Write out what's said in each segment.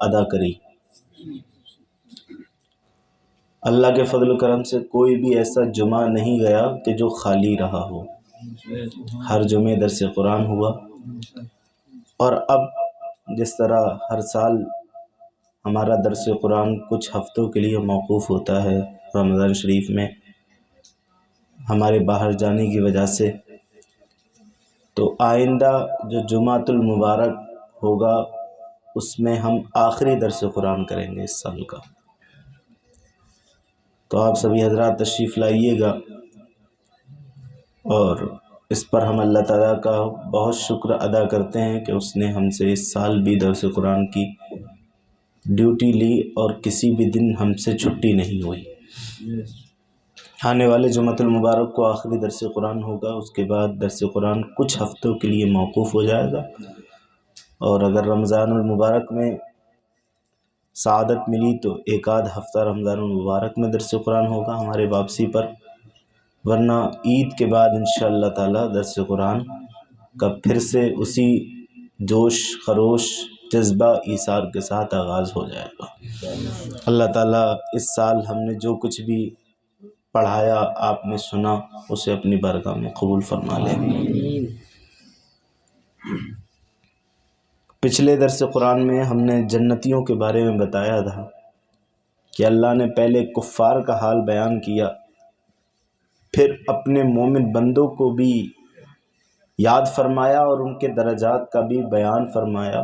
ادا کری۔ اللہ کے فضل و کرم سے کوئی بھی ایسا جمعہ نہیں گیا کہ جو خالی رہا ہو، ہر جمعے درس قرآن ہوا۔ اور اب جس طرح ہر سال ہمارا درس قرآن کچھ ہفتوں کے لیے موقوف ہوتا ہے رمضان شریف میں ہمارے باہر جانے کی وجہ سے، تو آئندہ جو جمعۃ المبارک ہوگا اس میں ہم آخری درس قرآن کریں گے اس سال کا۔ تو آپ سبھی حضرات تشریف لائیے گا، اور اس پر ہم اللہ تعالیٰ کا بہت شکر ادا کرتے ہیں کہ اس نے ہم سے اس سال بھی درس قرآن کی ڈیوٹی لی اور کسی بھی دن ہم سے چھٹی نہیں ہوئی۔ آنے والے جمعۃ المبارک کو آخری درس قرآن ہوگا، اس کے بعد درس قرآن کچھ ہفتوں کے لیے موقوف ہو جائے گا، اور اگر رمضان المبارک میں سعادت ملی تو ایک آدھ ہفتہ رمضان المبارک میں درس قرآن ہوگا ہمارے واپسی پر، ورنہ عید کے بعد انشاءاللہ تعالی درس قرآن کا پھر سے اسی جوش خروش جذبہ ایثار کے ساتھ آغاز ہو جائے گا۔ اللہ تعالیٰ اس سال ہم نے جو کچھ بھی پڑھایا آپ نے سنا اسے اپنی بارگاہ میں قبول فرما لے۔ پچھلے درس قرآن میں ہم نے جنتیوں کے بارے میں بتایا تھا کہ اللہ نے پہلے کفار کا حال بیان کیا، پھر اپنے مومن بندوں کو بھی یاد فرمایا اور ان کے درجات کا بھی بیان فرمایا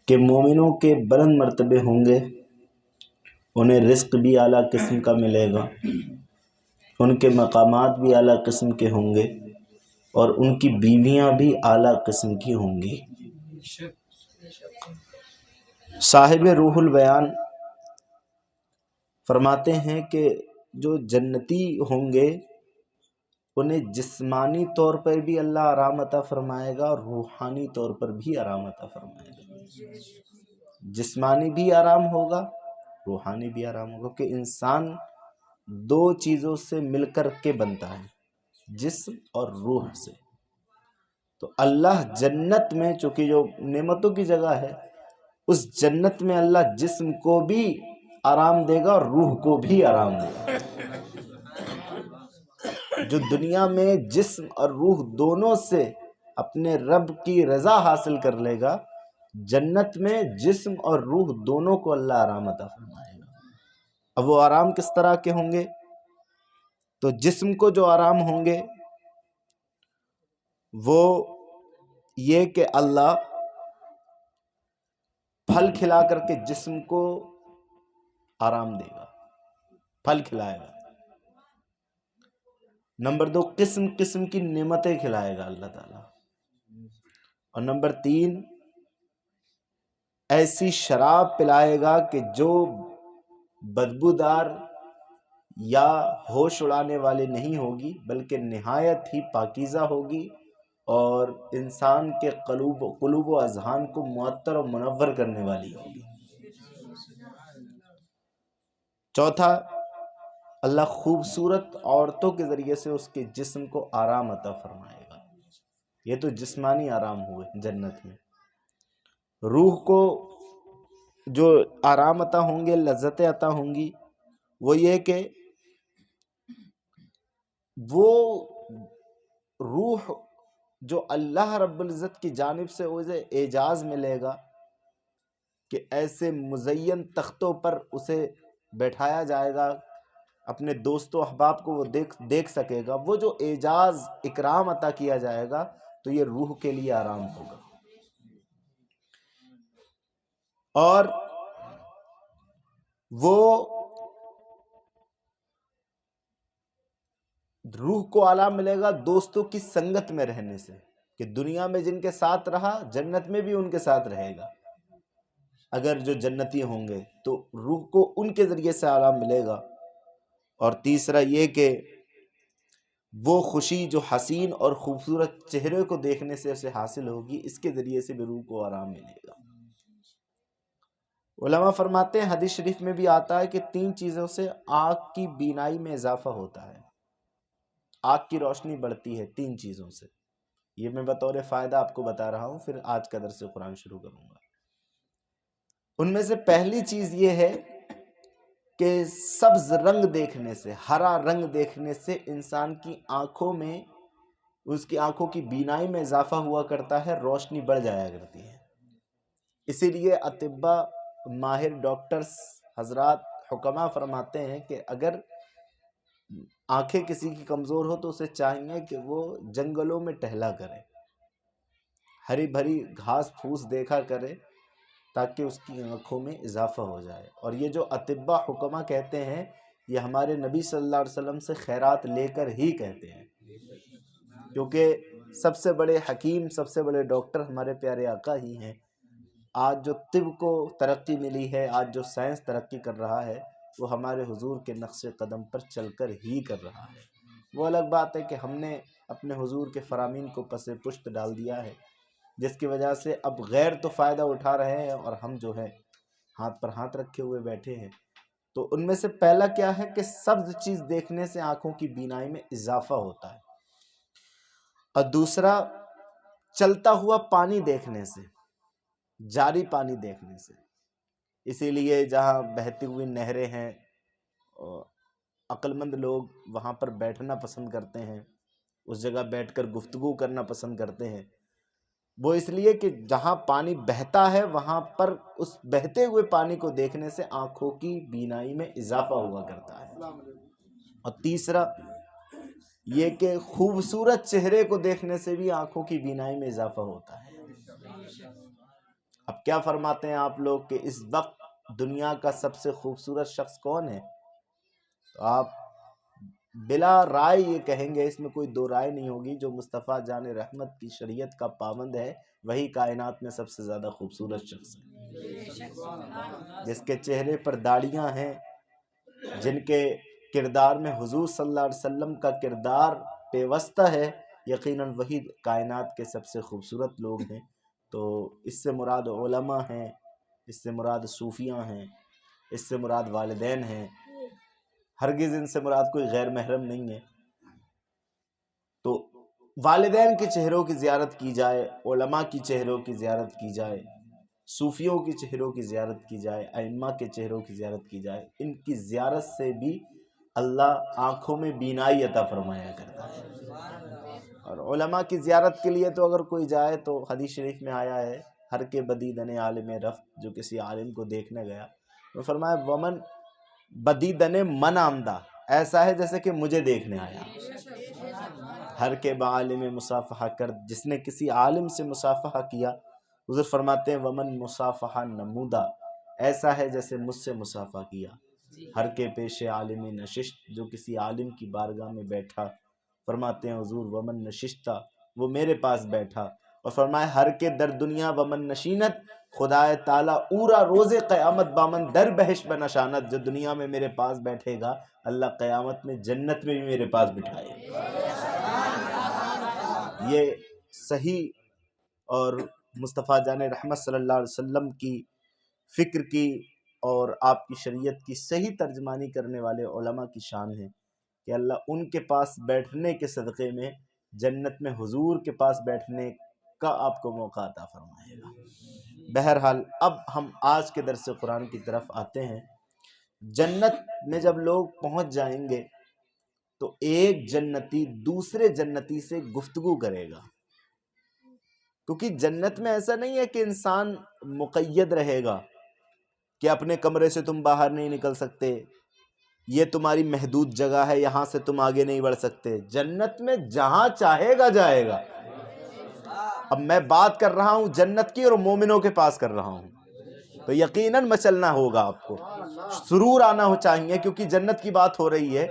کہ مومنوں کے بلند مرتبے ہوں گے، انہیں رزق بھی اعلیٰ قسم کا ملے گا، ان کے مقامات بھی اعلیٰ قسم کے ہوں گے، اور ان کی بیویاں بھی اعلیٰ قسم کی ہوں گی۔ صاحب روح البیان فرماتے ہیں کہ جو جنتی ہوں گے انہیں جسمانی طور پر بھی اللہ آرام عطا فرمائے گا اور روحانی طور پر بھی آرام عطا فرمائے گا۔ جسمانی بھی آرام ہوگا، روحانی بھی آرام ہوگا، کہ انسان دو چیزوں سے مل کر کے بنتا ہے، جسم اور روح سے۔ تو اللہ جنت میں چونکہ جو نعمتوں کی جگہ ہے، اس جنت میں اللہ جسم کو بھی آرام دے گا اور روح کو بھی آرام دے گا۔ جو دنیا میں جسم اور روح دونوں سے اپنے رب کی رضا حاصل کر لے گا، جنت میں جسم اور روح دونوں کو اللہ آرام عطا فرمائے گا۔ اب وہ آرام کس طرح کے ہوں گے؟ تو جسم کو جو آرام ہوں گے وہ یہ کہ اللہ پھل کھلا کر کے جسم کو آرام دے گا، پھل کھلائے گا۔ نمبر 2، قسم قسم کی نعمتیں کھلائے گا اللہ تعالیٰ۔ اور نمبر 3، ایسی شراب پلائے گا کہ جو بدبودار یا ہوش اڑانے والے نہیں ہوگی، بلکہ نہایت ہی پاکیزہ ہوگی اور انسان کے قلوب و اذہان کو معطر و منور کرنے والی ہوگی۔ چوتھا، اللہ خوبصورت عورتوں کے ذریعے سے اس کے جسم کو آرام عطا فرمائے گا۔ یہ تو جسمانی آرام ہوئے جنت میں۔ روح کو جو آرام عطا ہوں گے، لذتیں عطا ہوں گی، وہ یہ کہ وہ روح جو اللہ رب العزت کی جانب سے اسے اعجاز ملے گا کہ ایسے مزین تختوں پر اسے بیٹھایا جائے گا، اپنے دوست و احباب کو وہ دیکھ سکے گا، وہ جو اعجاز اکرام عطا کیا جائے گا تو یہ روح کے لیے آرام ہوگا۔ اور وہ روح کو آرام ملے گا دوستوں کی سنگت میں رہنے سے، کہ دنیا میں جن کے ساتھ رہا جنت میں بھی ان کے ساتھ رہے گا۔ اگر جو جنتی ہوں گے تو روح کو ان کے ذریعے سے آرام ملے گا۔ اور تیسرا یہ کہ وہ خوشی جو حسین اور خوبصورت چہرے کو دیکھنے سے اسے حاصل ہوگی، اس کے ذریعے سے بھی روح کو آرام ملے گا۔ علماء فرماتے ہیں، حدیث شریف میں بھی آتا ہے کہ 3 چیزوں سے آنکھ کی بینائی میں اضافہ ہوتا ہے، آنکھ کی روشنی بڑھتی ہے 3 چیزوں سے۔ یہ میں بطور فائدہ آپ کو بتا رہا ہوں، پھر آج کا درس قرآن شروع کروں گا۔ ان میں سے پہلی چیز یہ ہے کہ سبز رنگ دیکھنے سے، ہرا رنگ دیکھنے سے انسان کی آنکھوں میں، اس کی آنکھوں کی بینائی میں اضافہ ہوا کرتا ہے، روشنی بڑھ جایا کرتی ہے۔ اسی لیے اطباء، ماہر ڈاکٹرز حضرات، حکماء فرماتے ہیں کہ اگر آنکھیں کسی کی کمزور ہو تو اسے چاہیے کہ وہ جنگلوں میں ٹہلا کرے، ہری بھری گھاس پھوس دیکھا کرے، تاکہ اس کی آنکھوں میں اضافہ ہو جائے۔ اور یہ جو اطباء حکماء کہتے ہیں، یہ ہمارے نبی صلی اللہ علیہ وسلم سے خیرات لے کر ہی کہتے ہیں، کیونکہ سب سے بڑے حکیم، سب سے بڑے ڈاکٹر ہمارے پیارے آقا ہی ہیں۔ آج جو طب کو ترقی ملی ہے، آج جو سائنس ترقی کر رہا ہے، وہ ہمارے حضور کے نقش قدم پر چل کر ہی کر رہا ہے۔ وہ الگ بات ہے کہ ہم نے اپنے حضور کے فرامین کو پس پشت ڈال دیا ہے، جس کی وجہ سے اب غیر تو فائدہ اٹھا رہے ہیں اور ہم جو ہے ہاتھ پر ہاتھ رکھے ہوئے بیٹھے ہیں۔ تو ان میں سے پہلا کیا ہے کہ سبز چیز دیکھنے سے آنکھوں کی بینائی میں اضافہ ہوتا ہے، اور دوسرا چلتا ہوا پانی دیکھنے سے، جاری پانی دیکھنے سے۔ اسی لیے جہاں بہتی ہوئی نہریں ہیں، عقل مند لوگ وہاں پر بیٹھنا پسند کرتے ہیں، اس جگہ بیٹھ کر گفتگو کرنا پسند کرتے ہیں۔ وہ اس لیے کہ جہاں پانی بہتا ہے وہاں پر اس بہتے ہوئے پانی کو دیکھنے سے آنکھوں کی بینائی میں اضافہ ہوا کرتا ہے۔ اور تیسرا یہ کہ خوبصورت چہرے کو دیکھنے سے بھی آنکھوں کی بینائی میں اضافہ ہوتا ہے۔ اب کیا فرماتے ہیں آپ لوگ کہ اس وقت دنیا کا سب سے خوبصورت شخص کون ہے؟ تو آپ بلا رائے یہ کہیں گے، اس میں کوئی دو رائے نہیں ہوگی، جو مصطفیٰ جان رحمت کی شریعت کا پابند ہے وہی کائنات میں سب سے زیادہ خوبصورت شخص ہے، جس کے چہرے پر داڑیاں ہیں، جن کے کردار میں حضور صلی اللہ علیہ وسلم کا کردار پیوستہ ہے، یقیناً وہی کائنات کے سب سے خوبصورت لوگ ہیں۔ تو اس سے مراد علماء ہیں، اس سے مراد صوفیاں ہیں، اس سے مراد والدین ہیں، ہرگز ان سے مراد کوئی غیر محرم نہیں ہے۔ تو والدین کے چہروں کی زیارت کی جائے، علماء کی چہروں کی زیارت کی جائے، صوفیوں کی چہروں کی زیارت کی جائے، ائمہ کے چہروں کی زیارت کی جائے، ان کی زیارت سے بھی اللہ آنکھوں میں بینائی عطا فرمایا کرتا ہے۔ اور علماء کی زیارت کے لیے تو اگر کوئی جائے تو حدیث شریف میں آیا ہے، ہر کے بدیدن عالم رفت، جو کسی عالم کو دیکھنے گیا، وہ فرمایا ومن بدیدن من آمدہ، ایسا ہے جیسے کہ مجھے دیکھنے آیا۔ ہر کے بعالم مصافحہ کر، جس نے کسی عالم سے مصافحہ کیا، حضور فرماتے ہیں ومن مصافحہ نمودہ، ایسا ہے جیسے مجھ سے مصافحہ کیا۔ ہر کے پیش عالم نشست، جو کسی عالم کی بارگاہ میں بیٹھا، فرماتے ہیں حضور ومن نشستہ، وہ میرے پاس بیٹھا۔ اور فرمایا ہر کے در دنیا ومن نشینت، خدائے تعالیٰ اورا روز قیامت بامن در بہش بنشانت، جو دنیا میں میرے پاس بیٹھے گا اللہ قیامت میں جنت میں بھی میرے پاس بٹھائے گا۔ یہ صحیح اور مصطفیٰ جان رحمت صلی اللہ علیہ وسلم کی فکر کی اور آپ کی شریعت کی صحیح ترجمانی کرنے والے علماء کی شان ہے کہ اللہ ان کے پاس بیٹھنے کے صدقے میں جنت میں حضور کے پاس بیٹھنے کا آپ کو موقع عطا فرمائے گا۔ بہرحال اب ہم آج کے درس قرآن کی طرف آتے ہیں۔ جنت میں جب لوگ پہنچ جائیں گے تو ایک جنتی دوسرے جنتی سے گفتگو کرے گا، کیونکہ جنت میں ایسا نہیں ہے کہ انسان مقید رہے گا کہ اپنے کمرے سے تم باہر نہیں نکل سکتے، یہ تمہاری محدود جگہ ہے، یہاں سے تم آگے نہیں بڑھ سکتے۔ جنت میں جہاں چاہے گا جائے گا۔ اب میں بات کر رہا ہوں جنت کی اور مومنوں کے پاس کر رہا ہوں، تو یقیناً مچلنا ہوگا، آپ کو سرور آنا چاہیے، کیونکہ جنت کی بات ہو رہی ہے،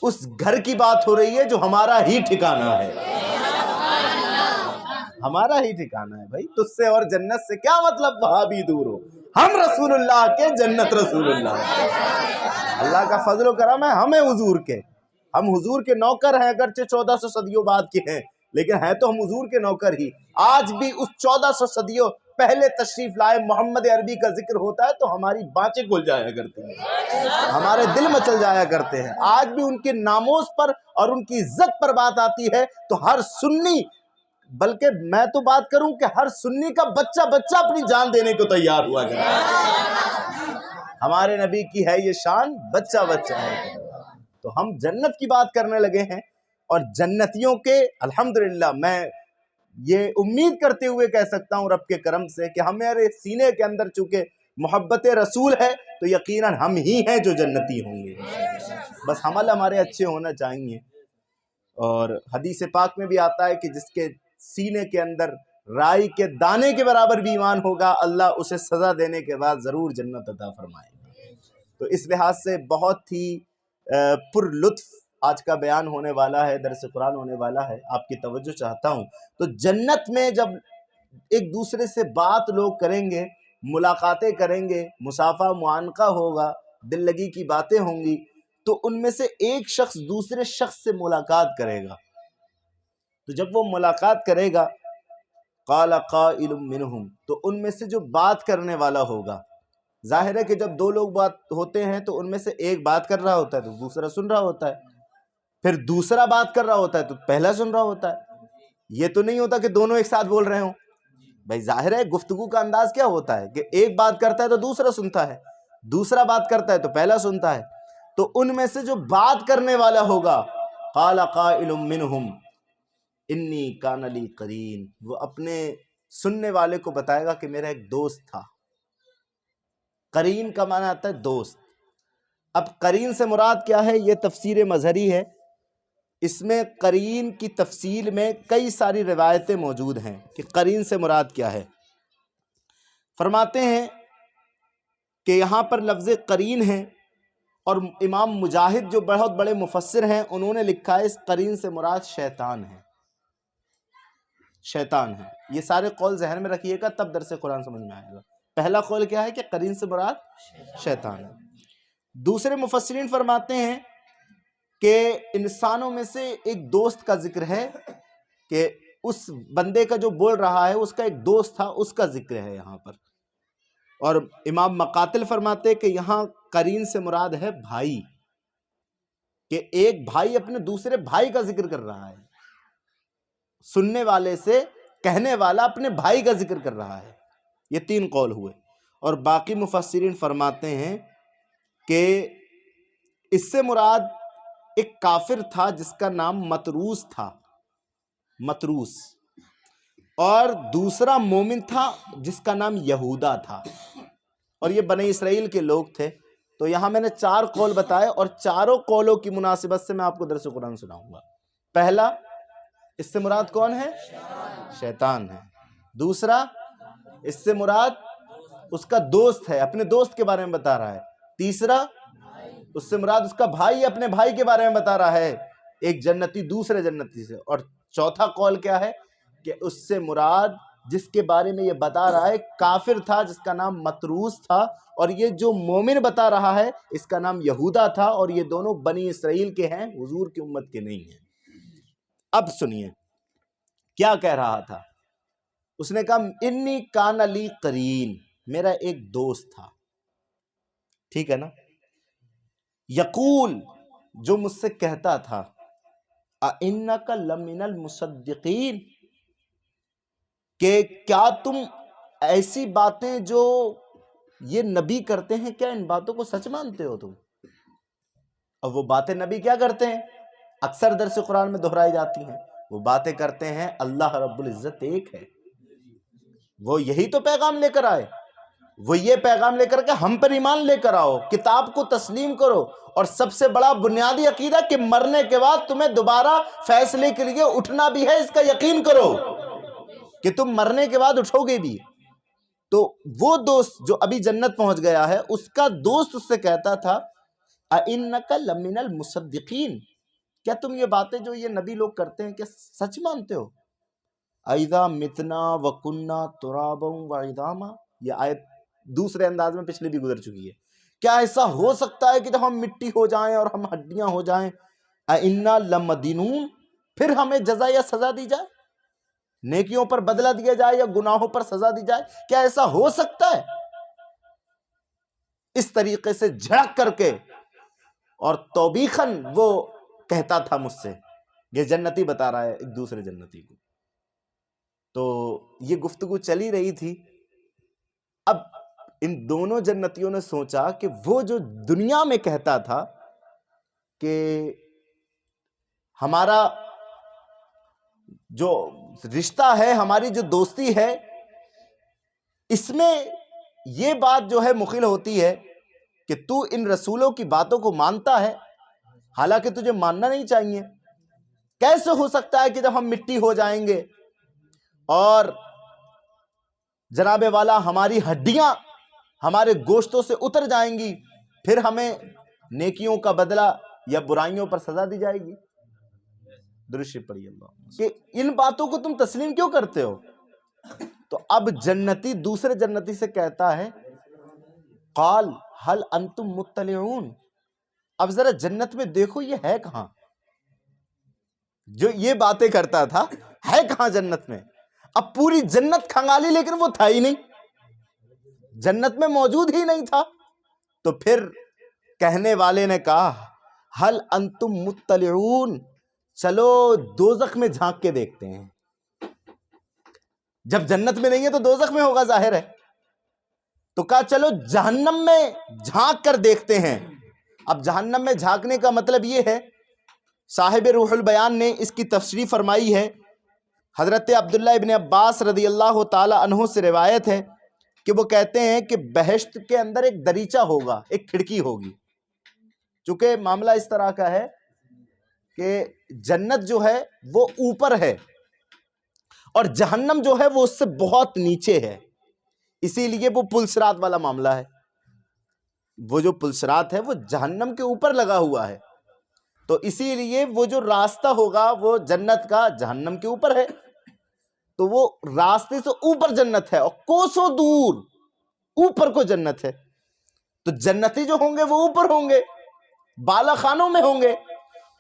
اس گھر کی بات ہو رہی ہے جو ہمارا ہی ٹھکانہ ہے، ہمارا ہی ٹھکانہ ہے بھائی۔ تجھ سے اور جنت سے کیا مطلب وہاں بھی دور ہو، ہم رسول اللہ کے، جنت رسول اللہ۔ اللہ کا فضل و کرم ہے ہمیں حضور کے، ہم حضور کے نوکر ہیں، اگرچہ 1400 صدیوں بعد کے ہیں، لیکن ہیں تو ہم حضور کے نوکر ہی۔ آج بھی اس 1400 صدیوں پہلے تشریف لائے محمد عربی کا ذکر ہوتا ہے تو ہماری بانچیں کھل جایا کرتی ہیں، ہمارے دل مچل جایا کرتے ہیں۔ آج بھی ان کے ناموز پر اور ان کی عزت پر بات آتی ہے تو ہر سنی، بلکہ میں تو بات کروں کہ ہر سنی کا بچہ اپنی جان دینے کو تیار ہوا کرتا ہے۔ ہمارے نبی کی ہے یہ شان، بچہ بچہ ہے۔ تو ہم جنت کی بات کرنے لگے ہیں، اور جنتیوں کے الحمدللہ میں یہ امید کرتے ہوئے کہہ سکتا ہوں رب کے کرم سے کہ ہمارے سینے کے اندر چونکہ محبت رسول ہے تو یقیناً ہم ہی ہیں جو جنتی ہوں گے، بس عمل ہمارے اچھے ہونا چاہیے۔ اور حدیث پاک میں بھی آتا ہے کہ جس کے سینے کے اندر رائی کے دانے کے برابر بھی ایمان ہوگا، اللہ اسے سزا دینے کے بعد ضرور جنت عطا فرمائے گا۔ تو اس لحاظ سے بہت ہی پر لطف آج کا بیان ہونے والا ہے، درس قرآن ہونے والا ہے، آپ کی توجہ چاہتا ہوں۔ تو جنت میں جب ایک دوسرے سے بات لوگ کریں گے، ملاقاتیں کریں گے، مصافحہ معانقہ ہوگا، دل لگی کی باتیں ہوں گی، تو ان میں سے ایک شخص دوسرے شخص سے ملاقات کرے گا۔ تو جب وہ ملاقات کرے گا، قال قائل منہم، تو ان میں سے جو بات کرنے والا ہوگا، ظاہر ہے کہ جب دو لوگ بات ہوتے ہیں تو ان میں سے ایک بات کر رہا ہوتا ہے تو دوسرا سن رہا ہوتا ہے، پھر دوسرا بات کر رہا ہوتا ہے تو پہلا سن رہا ہوتا ہے۔ یہ تو نہیں ہوتا کہ دونوں ایک ساتھ بول رہے ہوں، بھائی ظاہر ہے گفتگو کا انداز کیا ہوتا ہے کہ ایک بات کرتا ہے تو دوسرا سنتا ہے، دوسرا بات کرتا ہے تو پہلا سنتا ہے۔ تو ان میں سے جو بات کرنے والا ہوگا، قال قائل منہم انی کان لی قرین، وہ اپنے سننے والے کو بتائے گا کہ میرا ایک دوست تھا۔ قرین کا معنی آتا ہے دوست۔ اب قرین سے مراد کیا ہے، یہ تفسیر مظہری ہے، اس میں قرین کی تفصیل میں کئی ساری روایتیں موجود ہیں کہ قرین سے مراد کیا ہے۔ فرماتے ہیں کہ یہاں پر لفظ قرین ہے، اور امام مجاہد جو بہت بڑے مفسر ہیں انہوں نے لکھا ہے اس قرین سے مراد شیطان ہے، شیطان ہے۔ یہ سارے قول ذہن میں رکھیے گا تب درس قرآن سمجھ میں آئے گا۔ پہلا قول کیا ہے کہ قرین سے مراد شیطان ہے۔ دوسرے مفسرین فرماتے ہیں کہ انسانوں میں سے ایک دوست کا ذکر ہے، کہ اس بندے کا جو بول رہا ہے اس کا ایک دوست تھا، اس کا ذکر ہے یہاں پر۔ اور امام مقاتل فرماتے کہ یہاں قرین سے مراد ہے بھائی، کہ ایک بھائی اپنے دوسرے بھائی کا ذکر کر رہا ہے، سننے والے سے کہنے والا اپنے بھائی کا ذکر کر رہا ہے۔ یہ تین قول ہوئے، اور باقی مفسرین فرماتے ہیں کہ اس سے مراد ایک کافر تھا جس کا نام مطروس تھا، مطروس، اور دوسرا مومن تھا جس کا نام یہودا تھا، اور یہ بنی اسرائیل کے لوگ تھے۔ تو یہاں میں نے چار قول بتائے، اور چاروں قولوں کی مناسبت سے میں آپ کو درس قرآن سناؤں گا۔ پہلا، اس سے مراد کون ہے؟ شیطان ہے۔ دوسرا، اس سے مراد اس کا دوست ہے، اپنے دوست کے بارے میں بتا رہا ہے۔ تیسرا، اس سے مراد اس کا بھائی اپنے بھائی کے بارے میں بتا رہا ہے، ایک جنتی دوسرے جنتی سے۔ اور چوتھا قول کیا ہے کہ اس سے مراد جس کے بارے میں یہ بتا رہا ہے کافر تھا جس کا نام مطروس تھا، اور یہ جو مومن بتا رہا ہے اس کا نام یہودا تھا، اور یہ دونوں بنی اسرائیل کے ہیں، حضور کی امت کے نہیں ہیں۔ اب سنیے کیا کہہ رہا تھا۔ اس نے کہا انی کان لی قرین، میرا ایک دوست تھا، ٹھیک ہے نا، یقول، جو مجھ سے کہتا تھا، اِنَّکَ لَمِنَ الْمُصَدِّقِینَ، کہ کیا تم ایسی باتیں جو یہ نبی کرتے ہیں، کیا ان باتوں کو سچ مانتے ہو تم؟ اور وہ باتیں نبی کیا کرتے ہیں؟ اکثر درس قرآن میں دہرائی جاتی ہیں، وہ باتیں کرتے ہیں اللہ رب العزت ایک ہے، وہ یہی تو پیغام لے کر آئے، وہ یہ پیغام لے کر کے ہم پر ایمان لے کر آؤ، کتاب کو تسلیم کرو، اور سب سے بڑا بنیادی عقیدہ کہ مرنے کے بعد تمہیں دوبارہ فیصلے کے لیے اٹھنا بھی ہے، اس کا یقین کرو کہ تم مرنے کے بعد اٹھو گے بھی۔ تو وہ دوست جو ابھی جنت پہنچ گیا ہے، اس کا دوست اس سے کہتا تھا اِنَّکَ لَمِنَ الْمُصَدِّقِینَ، کیا تم یہ باتیں جو یہ نبی لوگ کرتے ہیں کیا سچ مانتے ہو؟ اَإِذَا مِتْنَا وَكُنَّا تُرَابًا وَعِظَامًا، یہ آیت دوسرے انداز میں پچھلے بھی گزر چکی ہے۔ کیا ایسا ہو سکتا ہے کہ جب ہم مٹی ہو جائیں اور ہم ہڈیاں ہو جائیں، اَإِنَّا لَمَدِينُونَ، پھر ہمیں جزا یا سزا دی جائے، نیکیوں پر بدلہ دیا جائے یا گناہوں پر سزا دی جائے؟ کیا ایسا ہو سکتا ہے؟ اس طریقے سے جھڑک کر کے اور توبیخاً وہ کہتا تھا مجھ سے، یہ جنتی بتا رہا ہے ایک دوسرے جنتی کو۔ تو یہ گفتگو چلی رہی تھی۔ اب ان دونوں جنتیوں نے سوچا کہ وہ جو دنیا میں کہتا تھا کہ ہمارا جو رشتہ ہے، ہماری جو دوستی ہے، اس میں یہ بات جو ہے مخل ہوتی ہے کہ تو ان رسولوں کی باتوں کو مانتا ہے حالانکہ تجھے ماننا نہیں چاہیے۔ کیسے ہو سکتا ہے کہ جب ہم مٹی ہو جائیں گے اور جناب والا ہماری ہڈیاں ہمارے گوشتوں سے اتر جائیں گی، پھر ہمیں نیکیوں کا بدلہ یا برائیوں پر سزا دی جائے گی؟ درود شریف پڑھیے اللہ کہ ان باتوں کو تم تسلیم کیوں کرتے ہو؟ تو اب جنتی دوسرے جنتی سے کہتا ہے قال هل انتم مطلعون، اب ذرا جنت میں دیکھو یہ ہے کہاں؟ جو یہ باتیں کرتا تھا ہے کہاں جنت میں؟ اب پوری جنت کھنگالی لیکن وہ تھا ہی نہیں، جنت میں موجود ہی نہیں تھا۔ تو پھر کہنے والے نے کہا هل انتم مطلعون، چلو دوزخ میں جھانک کے دیکھتے ہیں۔ جب جنت میں نہیں ہے تو دوزخ میں ہوگا، ظاہر ہے۔ تو کہا چلو جہنم میں جھانک کر دیکھتے ہیں۔ اب جہنم میں جھانکنے کا مطلب یہ ہے، صاحب روح البیان نے اس کی تفسیر فرمائی ہے، حضرت عبداللہ ابن عباس رضی اللہ تعالی عنہ سے روایت ہے کہ وہ کہتے ہیں کہ بہشت کے اندر ایک دریچہ ہوگا، ایک کھڑکی ہوگی۔ چونکہ معاملہ اس طرح کا ہے کہ جنت جو ہے وہ اوپر ہے اور جہنم جو ہے وہ اس سے بہت نیچے ہے، اسی لیے وہ پلسرات والا معاملہ ہے۔ وہ جو پلسرات ہے وہ جہنم کے اوپر لگا ہوا ہے، تو اسی لیے وہ جو راستہ ہوگا وہ جنت کا جہنم کے اوپر ہے، تو وہ راستے سے اوپر جنت ہے اور کوسوں دور اوپر کو جنت ہے۔ تو جنتی جو ہوں گے وہ اوپر ہوں گے، بالا خانوں میں ہوں گے،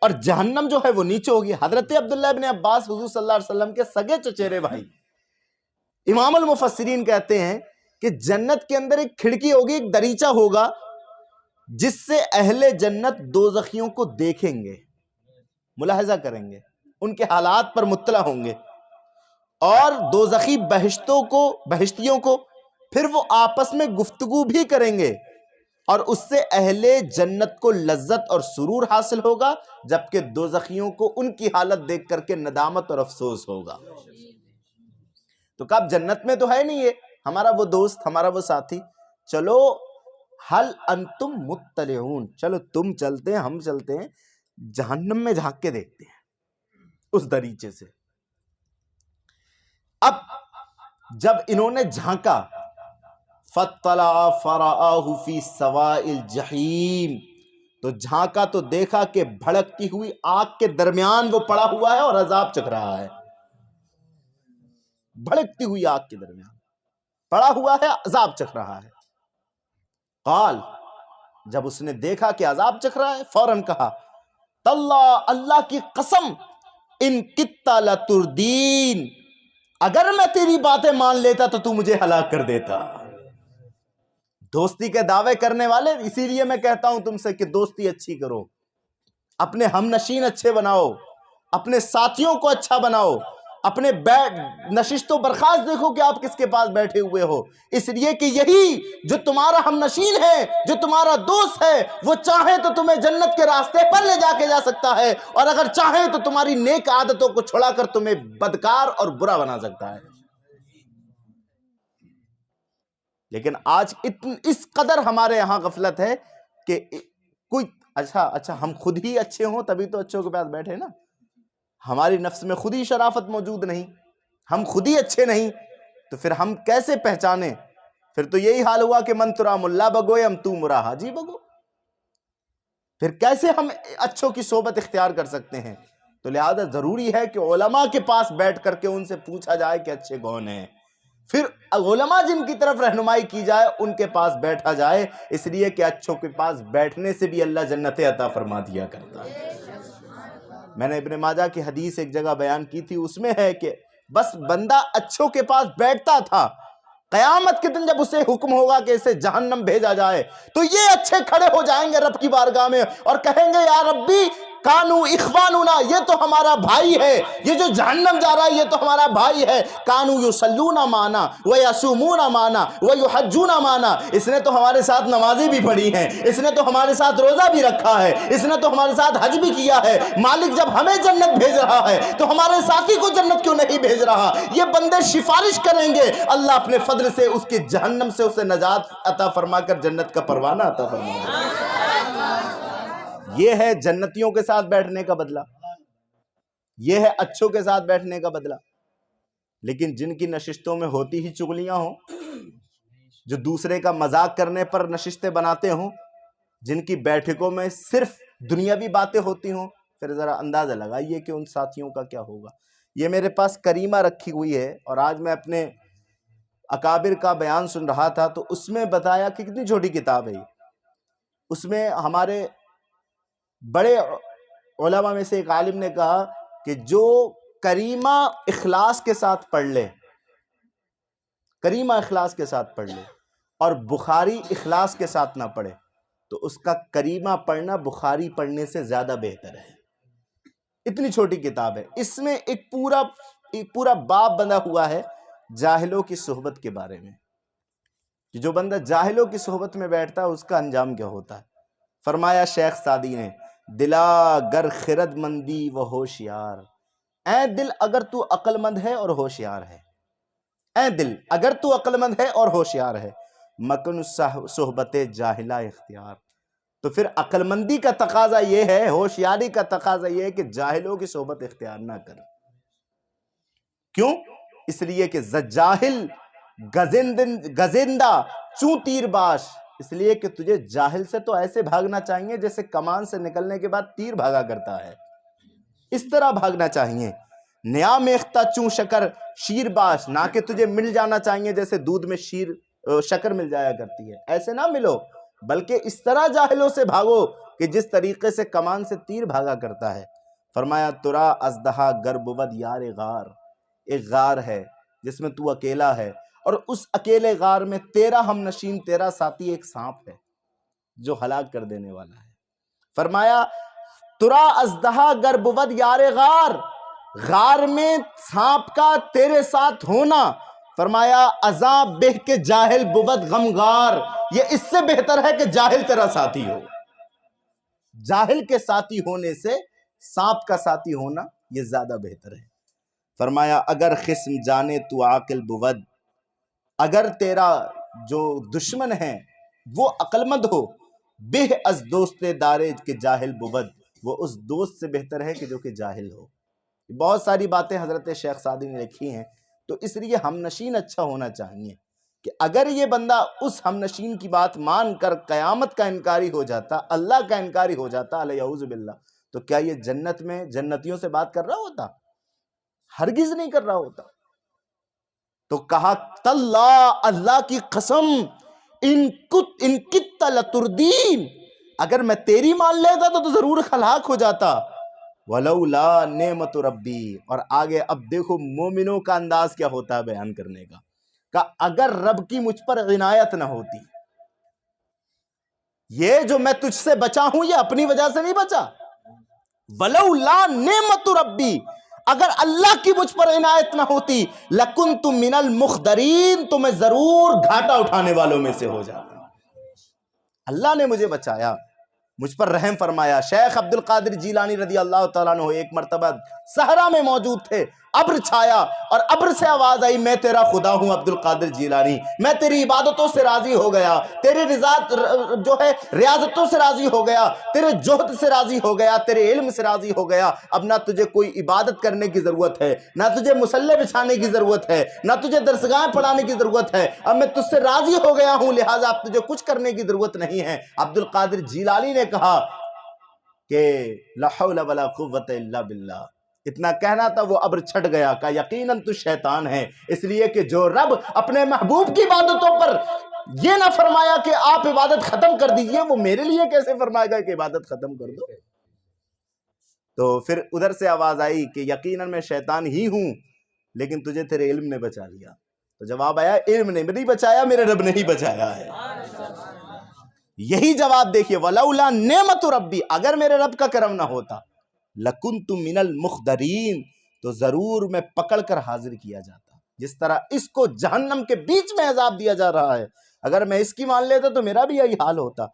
اور جہنم جو ہے وہ نیچے ہوگی۔ حضرت عبداللہ ابن عباس حضور صلی اللہ علیہ وسلم کے سگے چچیرے بھائی، امام المفسرین کہتے ہیں کہ جنت کے اندر ایک کھڑکی ہوگی، ایک دریچہ ہوگا جس سے اہل جنت دوزخیوں کو دیکھیں گے، ملاحظہ کریں گے، ان کے حالات پر مطلع ہوں گے، اور دوزخی بہشتیوں کو پھر وہ آپس میں گفتگو بھی کریں گے، اور اس سے اہل جنت کو لذت اور سرور حاصل ہوگا، جبکہ دوزخیوں کو ان کی حالت دیکھ کر کے ندامت اور افسوس ہوگا۔ تو کہا جنت میں تو ہے نہیں یہ ہمارا وہ دوست، ہمارا وہ ساتھی، چلو حل انتم مطلعون، چلو تم چلتے ہیں، ہم چلتے ہیں جہنم میں جھانک کے دیکھتے ہیں اس دریچے سے۔ اب جب انہوں نے جھانکا فَاطَّلَعَ فَرَآهُ فِي سَوَاءِ الْجَحِيمِ، تو جھانکا تو دیکھا کہ بھڑکتی ہوئی آگ کے درمیان وہ پڑا ہوا ہے اور عذاب چکھ رہا ہے، بھڑکتی ہوئی آگ کے درمیان پڑا ہوا ہے، عذاب چکھ رہا ہے۔ قال، جب اس نے دیکھا کہ عذاب چکھ رہا ہے، فوراً کہا تاللہ، اللہ کی قسم، ان کتّ لتردین، اگر میں تیری باتیں مان لیتا تو تو مجھے ہلاک کر دیتا۔ دوستی کے دعوے کرنے والے، اسی لیے میں کہتا ہوں تم سے کہ دوستی اچھی کرو، اپنے ہم نشین اچھے بناؤ، اپنے ساتھیوں کو اچھا بناؤ، اپنے نشست و برخاست دیکھو کہ آپ کس کے پاس بیٹھے ہوئے ہو، اس لیے کہ یہی جو تمہارا ہم نشین ہے، جو تمہارا دوست ہے، وہ چاہے تو تمہیں جنت کے راستے پر لے جا کے جا سکتا ہے، اور اگر چاہے تو تمہاری نیک عادتوں کو چھڑا کر تمہیں بدکار اور برا بنا سکتا ہے۔ لیکن آج اس قدر ہمارے یہاں غفلت ہے کہ کوئی اچھا ہم خود ہی اچھے ہوں تبھی تو اچھوں کے پاس بیٹھے نا، ہماری نفس میں خود ہی شرافت موجود نہیں، ہم خود ہی اچھے نہیں، تو پھر ہم کیسے پہچانے؟ پھر تو یہی حال ہوا کہ من ترا ملا بگو یم تو مرا حاجی بگو، پھر کیسے ہم اچھوں کی صحبت اختیار کر سکتے ہیں؟ تو لہذا ضروری ہے کہ علماء کے پاس بیٹھ کر کے ان سے پوچھا جائے کہ اچھے کون ہیں، پھر علماء جن کی طرف رہنمائی کی جائے ان کے پاس بیٹھا جائے، اس لیے کہ اچھوں کے پاس بیٹھنے سے بھی اللہ جنت عطا فرما دیا کرتا ہے۔ میں نے ابن ماجہ کی حدیث ایک جگہ بیان کی تھی، اس میں ہے کہ بس بندہ اچھوں کے پاس بیٹھتا تھا، قیامت کے دن جب اسے حکم ہوگا کہ اسے جہنم بھیجا جائے تو یہ اچھے کھڑے ہو جائیں گے رب کی بارگاہ میں اور کہیں گے یا ربی کانو اخواننا، یہ تو ہمارا بھائی ہے، یہ جو جہنم جا رہا ہے یہ تو ہمارا بھائی ہے، کانو یصلون معنا ویصومون معنا ویحجون معنا، اس نے تو ہمارے ساتھ نمازیں بھی پڑھی ہیں، اس نے تو ہمارے ساتھ روزہ بھی رکھا ہے، اس نے تو ہمارے ساتھ حج بھی کیا ہے، مالک جب ہمیں جنت بھیج رہا ہے تو ہمارے ساتھی کو جنت کیوں نہیں بھیج رہا؟ یہ بندے سفارش کریں گے، اللہ اپنے فضل سے اس کی جہنم سے اسے نجات عطا فرما کر جنت کا پروانہ عطا فرما گا۔ یہ ہے جنتیوں کے ساتھ بیٹھنے کا بدلہ، یہ ہے اچھوں کے ساتھ بیٹھنے کا بدلہ۔ لیکن جن کی نشستوں میں ہوتی ہی چغلیاں ہوں، جو دوسرے کا مذاق کرنے پر نشستیں بناتے ہوں، جن کی بیٹھکوں میں صرف دنیاوی باتیں ہوتی ہوں، پھر ذرا اندازہ لگائیے کہ ان ساتھیوں کا کیا ہوگا۔ یہ میرے پاس کریمہ رکھی ہوئی ہے، اور آج میں اپنے اکابر کا بیان سن رہا تھا تو اس میں بتایا کہ کتنی چھوٹی کتاب ہے یہ، اس میں ہمارے بڑے علماء میں سے ایک عالم نے کہا کہ جو کریمہ اخلاص کے ساتھ پڑھ لے، کریمہ اخلاص کے ساتھ پڑھ لے اور بخاری اخلاص کے ساتھ نہ پڑھے، تو اس کا کریمہ پڑھنا بخاری پڑھنے سے زیادہ بہتر ہے۔ اتنی چھوٹی کتاب ہے، اس میں ایک پورا باب بندہ ہوا ہے جاہلوں کی صحبت کے بارے میں، کہ جو بندہ جاہلوں کی صحبت میں بیٹھتا ہے اس کا انجام کیا ہوتا ہے۔ فرمایا شیخ سعدی نے، دلا گر خرد مندی و ہوشیار، اے دل اگر تو عقل مند ہے اور ہوشیار ہے، اے دل اگر تو عقل مند ہے اور ہوشیار ہے، مکن صحبت جاہلہ اختیار، تو پھر عقل مندی کا تقاضا یہ ہے، ہوشیاری کا تقاضا یہ ہے کہ جاہلوں کی صحبت اختیار نہ کر۔ کیوں؟ اس لیے کہ جاہل گزندہ چوں تیر باش، اس لیے کہ تجھے جاہل سے تو ایسے بھاگنا چاہیے جیسے کمان سے نکلنے کے بعد تیر بھاگا کرتا ہے، اس طرح بھاگنا چاہیے۔ نیا میختہ چوں شکر شیر باش، نہ کہ تجھے مل جانا چاہیے جیسے دودھ میں شکر مل جایا کرتی ہے، ایسے نہ ملو، بلکہ اس طرح جاہلوں سے بھاگو کہ جس طریقے سے کمان سے تیر بھاگا کرتا ہے۔ فرمایا ترا ازدہا گر بود یار غار، ایک غار ہے جس میں تو اکیلا ہے، اور اس اکیلے غار میں تیرا ہم نشین، تیرا ساتھی ایک سانپ ہے جو ہلاک کر دینے والا ہے۔ فرمایا ترا ازدہا گر بود یار غار، غار میں سانپ کا تیرے ساتھ ہونا، فرمایا ازاں بہ کے جاہل بود غمگار، یہ اس سے بہتر ہے کہ جاہل تیرا ساتھی ہو۔ جاہل کے ساتھی ہونے سے سانپ کا ساتھی ہونا یہ زیادہ بہتر ہے۔ فرمایا اگر خصم جانے تو عاقل بود، اگر تیرا جو دشمن ہے وہ عقل مند ہو، بہ از دوست دارے کے جاہل بود، وہ اس دوست سے بہتر ہے کہ جو کہ جاہل ہو۔ بہت ساری باتیں حضرت شیخ سعدی نے لکھی ہیں، تو اس لیے ہم نشین اچھا ہونا چاہیے کہ اگر یہ بندہ اس ہم نشین کی بات مان کر قیامت کا انکاری ہو جاتا، اللہ کا انکاری ہو جاتا، اعوذ باللہ، تو کیا یہ جنت میں جنتیوں سے بات کر رہا ہوتا؟ ہرگز نہیں کر رہا ہوتا۔ تو کہا تاللہ، اللہ کی قسم، ان کت لتردین، اگر میں تیری مان لیتا تو ضرور ہلاک ہو جاتا۔ ولولا نعمت ربی، اور آگے اب دیکھو مومنوں کا انداز کیا ہوتا ہے بیان کرنے کا، کہ اگر رب کی مجھ پر عنایت نہ ہوتی، یہ جو میں تجھ سے بچا ہوں یہ اپنی وجہ سے نہیں بچا، ولولا نعمت ربی، اگر اللہ کی مجھ پر عنایت نہ ہوتی، لکنت من المخدرین، تو میں ضرور گھاٹا اٹھانے والوں میں سے ہو جاتا۔ اللہ نے مجھے بچایا، مجھ پر رحم فرمایا۔ شیخ عبد القادر جیلانی رضی اللہ تعالیٰ عنہ ایک مرتبہ صحرا میں موجود تھے، ابر چھایا اور ابر سے آواز آئی، میں تیرا خدا ہوں عبد القادر جیلانی، میں تیری عبادتوں سے راضی ہو گیا، تیری جو ہے ریاضتوں سے راضی ہو گیا، تیرے جہد سے راضی ہو گیا، تیرے علم سے راضی ہو گیا، اب نہ تجھے کوئی عبادت کرنے کی ضرورت ہے، نہ تجھے مصلی بچھانے کی ضرورت ہے، نہ تجھے درسگاہیں پڑھانے کی ضرورت ہے، اب میں تجھ سے راضی ہو گیا ہوں، لہٰذا اب تجھے کچھ کرنے کی ضرورت نہیں ہے۔ عبد القادر جیلانی نے کہا کہ لا حول ولا قوت الا باللہ، اتنا کہنا تھا وہ ابر چھٹ گیا، کہ یقیناً تو شیطان ہے، اس لیے کہ جو رب اپنے محبوب کی عبادتوں پر یہ نہ فرمایا کہ آپ عبادت ختم کر دیجئے، وہ میرے لیے کیسے فرمائے گا کہ عبادت ختم کر دو؟ تو پھر ادھر سے آواز آئی کہ یقیناً میں شیطان ہی ہوں، لیکن تجھے تیرے علم نے بچا لیا۔ تو جواب آیا، علم نے نہیں بچایا، میرے رب نے ہی بچایا ہے۔ یہی جواب دیکھیے، ولولا نعمت ربی، اگر میرے رب کا کرم نہ ہوتا، لکنت من المخدرین، تو ضرور میں پکڑ کر حاضر کیا جاتا۔ جس طرح اس کو جہنم کے بیچ میں عذاب دیا جا رہا ہے، اگر میں اس کی مان لیتا تو میرا بھی یہی حال ہوتا۔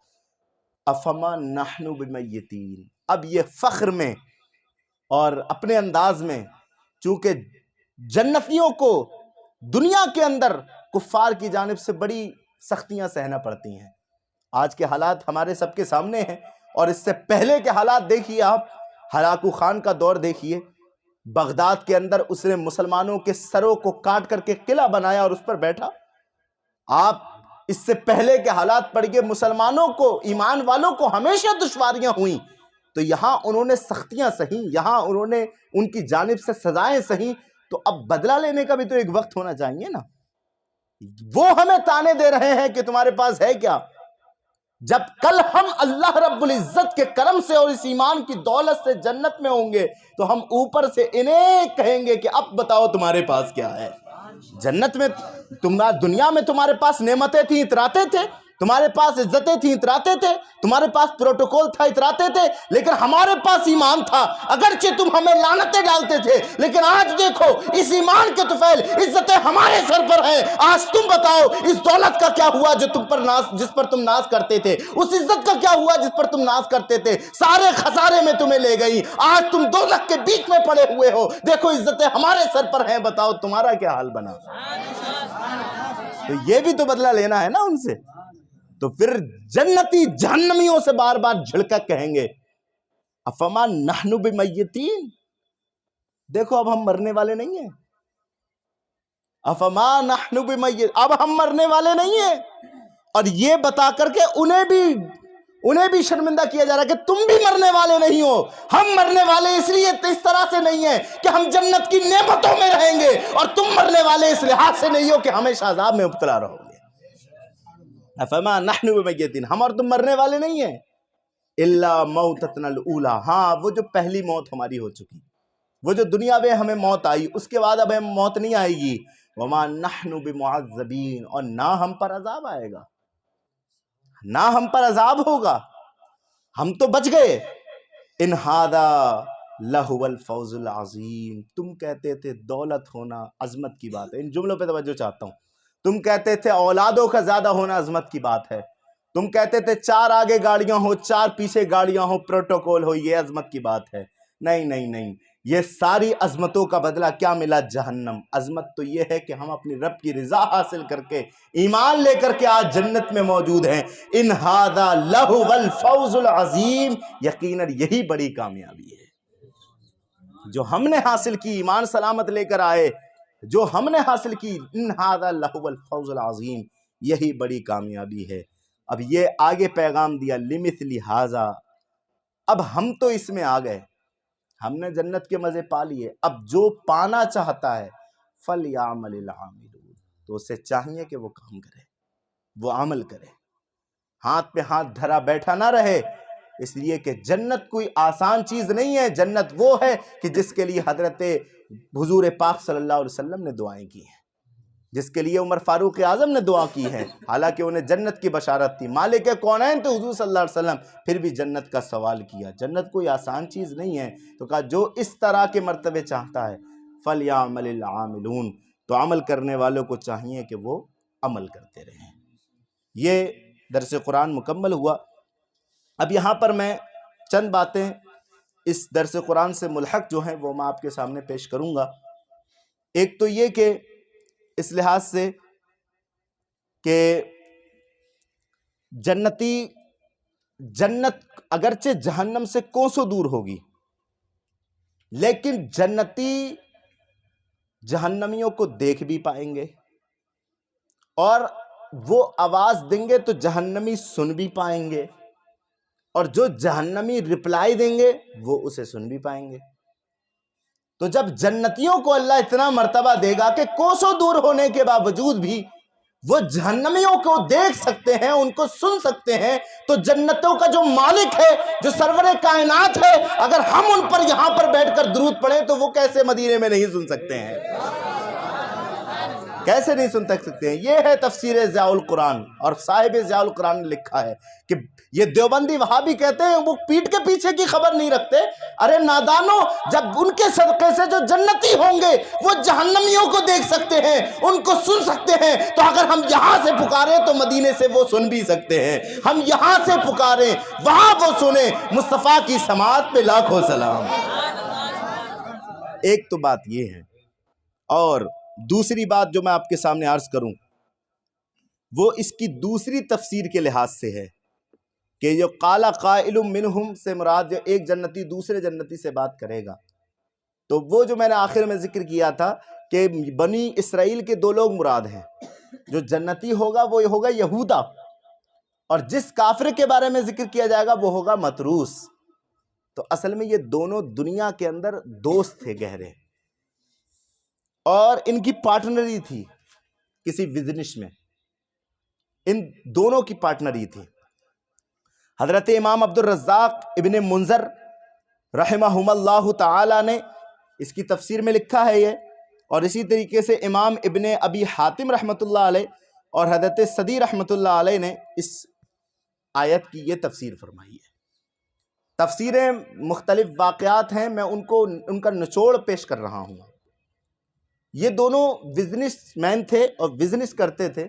افما نحن بمیتین، اب یہ فخر میں اور اپنے انداز میں، چونکہ جنتیوں کو دنیا کے اندر کفار کی جانب سے بڑی سختیاں سہنا پڑتی ہیں۔ آج کے حالات ہمارے سب کے سامنے ہیں، اور اس سے پہلے کے حالات دیکھیے آپ، ہلاکو خان کا دور دیکھیے، بغداد کے اندر اس نے مسلمانوں کے سروں کو کاٹ کر کے قلعہ بنایا اور اس پر بیٹھا۔ آپ اس سے پہلے کے حالات پڑھیے، مسلمانوں کو، ایمان والوں کو ہمیشہ دشواریاں ہوئیں، تو یہاں انہوں نے سختیاں سہیں، یہاں انہوں نے ان کی جانب سے سزائیں سہیں، تو اب بدلہ لینے کا بھی تو ایک وقت ہونا چاہیے نا۔ وہ ہمیں تانے دے رہے ہیں کہ تمہارے پاس ہے کیا؟ جب کل ہم اللہ رب العزت کے کرم سے اور اس ایمان کی دولت سے جنت میں ہوں گے، تو ہم اوپر سے انہیں کہیں گے کہ اب بتاؤ تمہارے پاس کیا ہے۔ جنت میں دنیا میں تمہارے پاس نعمتیں تھیں، اتراتے تھے، تمہارے پاس عزتیں تھیں، اتراتے تھے، تمہارے پاس پروٹوکول تھا، اتراتے تھے، لیکن ہمارے پاس ایمان تھا۔ اگرچہ تم ہمیں لعنتیں ڈالتے تھے، لیکن آج دیکھو اس ایمان کے طفیل، عزتیں ہمارے سر پر ہیں۔ آج تم بتاؤ اس دولت کا کیا ہوا جو جس پر تم ناز کرتے تھے، اس عزت کا کیا ہوا جس پر تم ناز کرتے تھے، سارے خسارے میں تمہیں لے گئی۔ آج تم دوزخ کے بیچ میں پڑے ہوئے ہو، دیکھو عزتیں ہمارے سر پر ہیں، بتاؤ تمہارا کیا حال بنا۔ تو یہ بھی تو بدلہ لینا ہے نا ان سے۔ تو پھر جنتی جہنمیوں سے بار بار جھڑکا کہیں گے افما نحن بمیتین، دیکھو اب ہم مرنے والے نہیں ہیں، افما نحن بمیتین، اب ہم مرنے والے نہیں ہیں۔ اور یہ بتا کر کے انہیں بھی شرمندہ کیا جا رہا ہے کہ تم بھی مرنے والے نہیں ہو۔ ہم مرنے والے اس لیے اس طرح سے نہیں ہیں کہ ہم جنت کی نعمتوں میں رہیں گے، اور تم مرنے والے اس لحاظ سے نہیں ہو کہ ہمیشہ عذاب میں مبتلا رہو گے۔ افما نحن بمیتین، ہم اور تم مرنے والے نہیں ہیں، الا موتتنا الاولی، ہاں وہ جو پہلی موت ہماری ہو چکی، وہ جو دنیا میں ہمیں موت آئی، اس کے بعد اب ہمیں موت نہیں آئے گی۔ وما نحن بمعذبین، اور نہ ہم پر عذاب آئے گا، نہ ہم پر عذاب ہوگا، ہم تو بچ گئے۔ ان ھذا لہو الفوز العظیم، تم کہتے تھے دولت ہونا عظمت کی بات ہے، ان جملوں پہ توجہ چاہتا ہوں۔ تم کہتے تھے اولادوں کا زیادہ ہونا عظمت کی بات ہے، تم کہتے تھے 4 آگے گاڑیاں ہو 4 پیچھے گاڑیاں ہو، پروٹوکول ہو، یہ عظمت کی بات ہے۔ نہیں نہیں نہیں، یہ ساری عظمتوں کا بدلہ کیا ملا؟ جہنم۔ عظمت تو یہ ہے کہ ہم اپنی رب کی رضا حاصل کر کے، ایمان لے کر کے آج جنت میں موجود ہیں۔ ان ھذا لہو الفوز العظیم، یقیناً یہی بڑی کامیابی ہے جو ہم نے حاصل کی، ایمان سلامت لے کر آئے، جو ہم نے حاصل کی۔ ان ھذا لہو الفوز العظیم، یہی بڑی کامیابی ہے۔ اب یہ آگے پیغام دیا لمثل ھذا، اب ہم تو اس میں آ گئے، ہم نے جنت کے مزے پا لیے، اب جو پانا چاہتا ہے فَلْيَعْمَلِ الْعَامِلُونَ، تو اسے چاہیے کہ وہ کام کرے، وہ عمل کرے، ہاتھ پہ ہاتھ دھرا بیٹھا نہ رہے، اس لیے کہ جنت کوئی آسان چیز نہیں ہے۔ جنت وہ ہے کہ جس کے لیے حضرت حضور پاک صلی اللہ علیہ وسلم نے دعائیں کی ہیں، جس کے لیے عمر فاروق اعظم نے دعا کی ہے، حالانکہ انہیں جنت کی بشارت تھی، مالک کونین تو حضور صلی اللہ علیہ وسلم، پھر بھی جنت کا سوال کیا۔ جنت کوئی آسان چیز نہیں ہے، تو کہا جو اس طرح کے مرتبے چاہتا ہے فَلْيَعْمَلِ الْعَامِلُونَ، تو عمل کرنے والوں کو چاہیے کہ وہ عمل کرتے رہیں۔ یہ درس قرآن مکمل ہوا۔ اب یہاں پر میں چند باتیں اس درس قرآن سے ملحق جو ہیں وہ میں آپ کے سامنے پیش کروں گا۔ ایک تو یہ کہ اس لحاظ سے کہ جنت اگرچہ جہنم سے کوسوں دور ہوگی، لیکن جنتی جہنمیوں کو دیکھ بھی پائیں گے، اور وہ آواز دیں گے تو جہنمی سن بھی پائیں گے، اور جو جہنمی رپلائی دیں گے وہ اسے سن بھی پائیں گے۔ تو جب جنتیوں کو اللہ اتنا مرتبہ دے گا کہ کوسوں دور ہونے کے باوجود بھی وہ جہنمیوں کو دیکھ سکتے ہیں، ان کو سن سکتے ہیں، تو جنتوں کا جو مالک ہے، جو سرور کائنات ہے، اگر ہم ان پر یہاں پر بیٹھ کر درود پڑھیں تو وہ کیسے مدینے میں نہیں سن سکتے ہیں؟ کیسے نہیں سن سکتے ہیں؟ یہ ہے تفسیر ضیاء القرآن، اور صاحب ضیاء القرآن نے لکھا ہے کہ یہ دیوبندی وہابی کہتے ہیں وہ پیٹ کے پیچھے کی خبر نہیں رکھتے۔ ارے نادانو، جب ان کے صدقے سے جو جنتی ہوں گے وہ جہنمیوں کو دیکھ سکتے ہیں، ان کو سن سکتے ہیں، تو اگر ہم یہاں سے پکاریں تو مدینے سے وہ سن بھی سکتے ہیں۔ ہم یہاں سے پکاریں وہاں وہ سنیں۔ مصطفیٰ کی سماعت پہ لاکھوں سلام۔ ایک تو بات یہ ہے، اور دوسری بات جو میں آپ کے سامنے عرض کروں وہ اس کی دوسری تفسیر کے لحاظ سے ہے کہ جو قال قائل منہم سے مراد جو ایک جنتی دوسرے جنتی سے بات کرے گا، تو وہ جو میں نے آخر میں ذکر کیا تھا کہ بنی اسرائیل کے دو لوگ مراد ہیں۔ جو جنتی ہوگا وہ ہوگا یہودا، اور جس کافر کے بارے میں ذکر کیا جائے گا وہ ہوگا مطروس۔ تو اصل میں یہ دونوں دنیا کے اندر دوست تھے گہرے، اور ان کی پارٹنری تھی کسی بزنس میں، ان دونوں کی پارٹنری تھی۔ حضرت امام عبد الرزاق ابن منذر رحمہم اللہ تعالی نے اس کی تفسیر میں لکھا ہے یہ، اور اسی طریقے سے امام ابن ابی حاتم رحمۃ اللہ علیہ اور حضرت صدی رحمۃ اللہ علیہ نے اس آیت کی یہ تفسیر فرمائی ہے۔ تفسیریں مختلف واقعات ہیں، میں ان کا نچوڑ پیش کر رہا ہوں۔ یہ دونوں بزنس مین تھے اور بزنس کرتے تھے،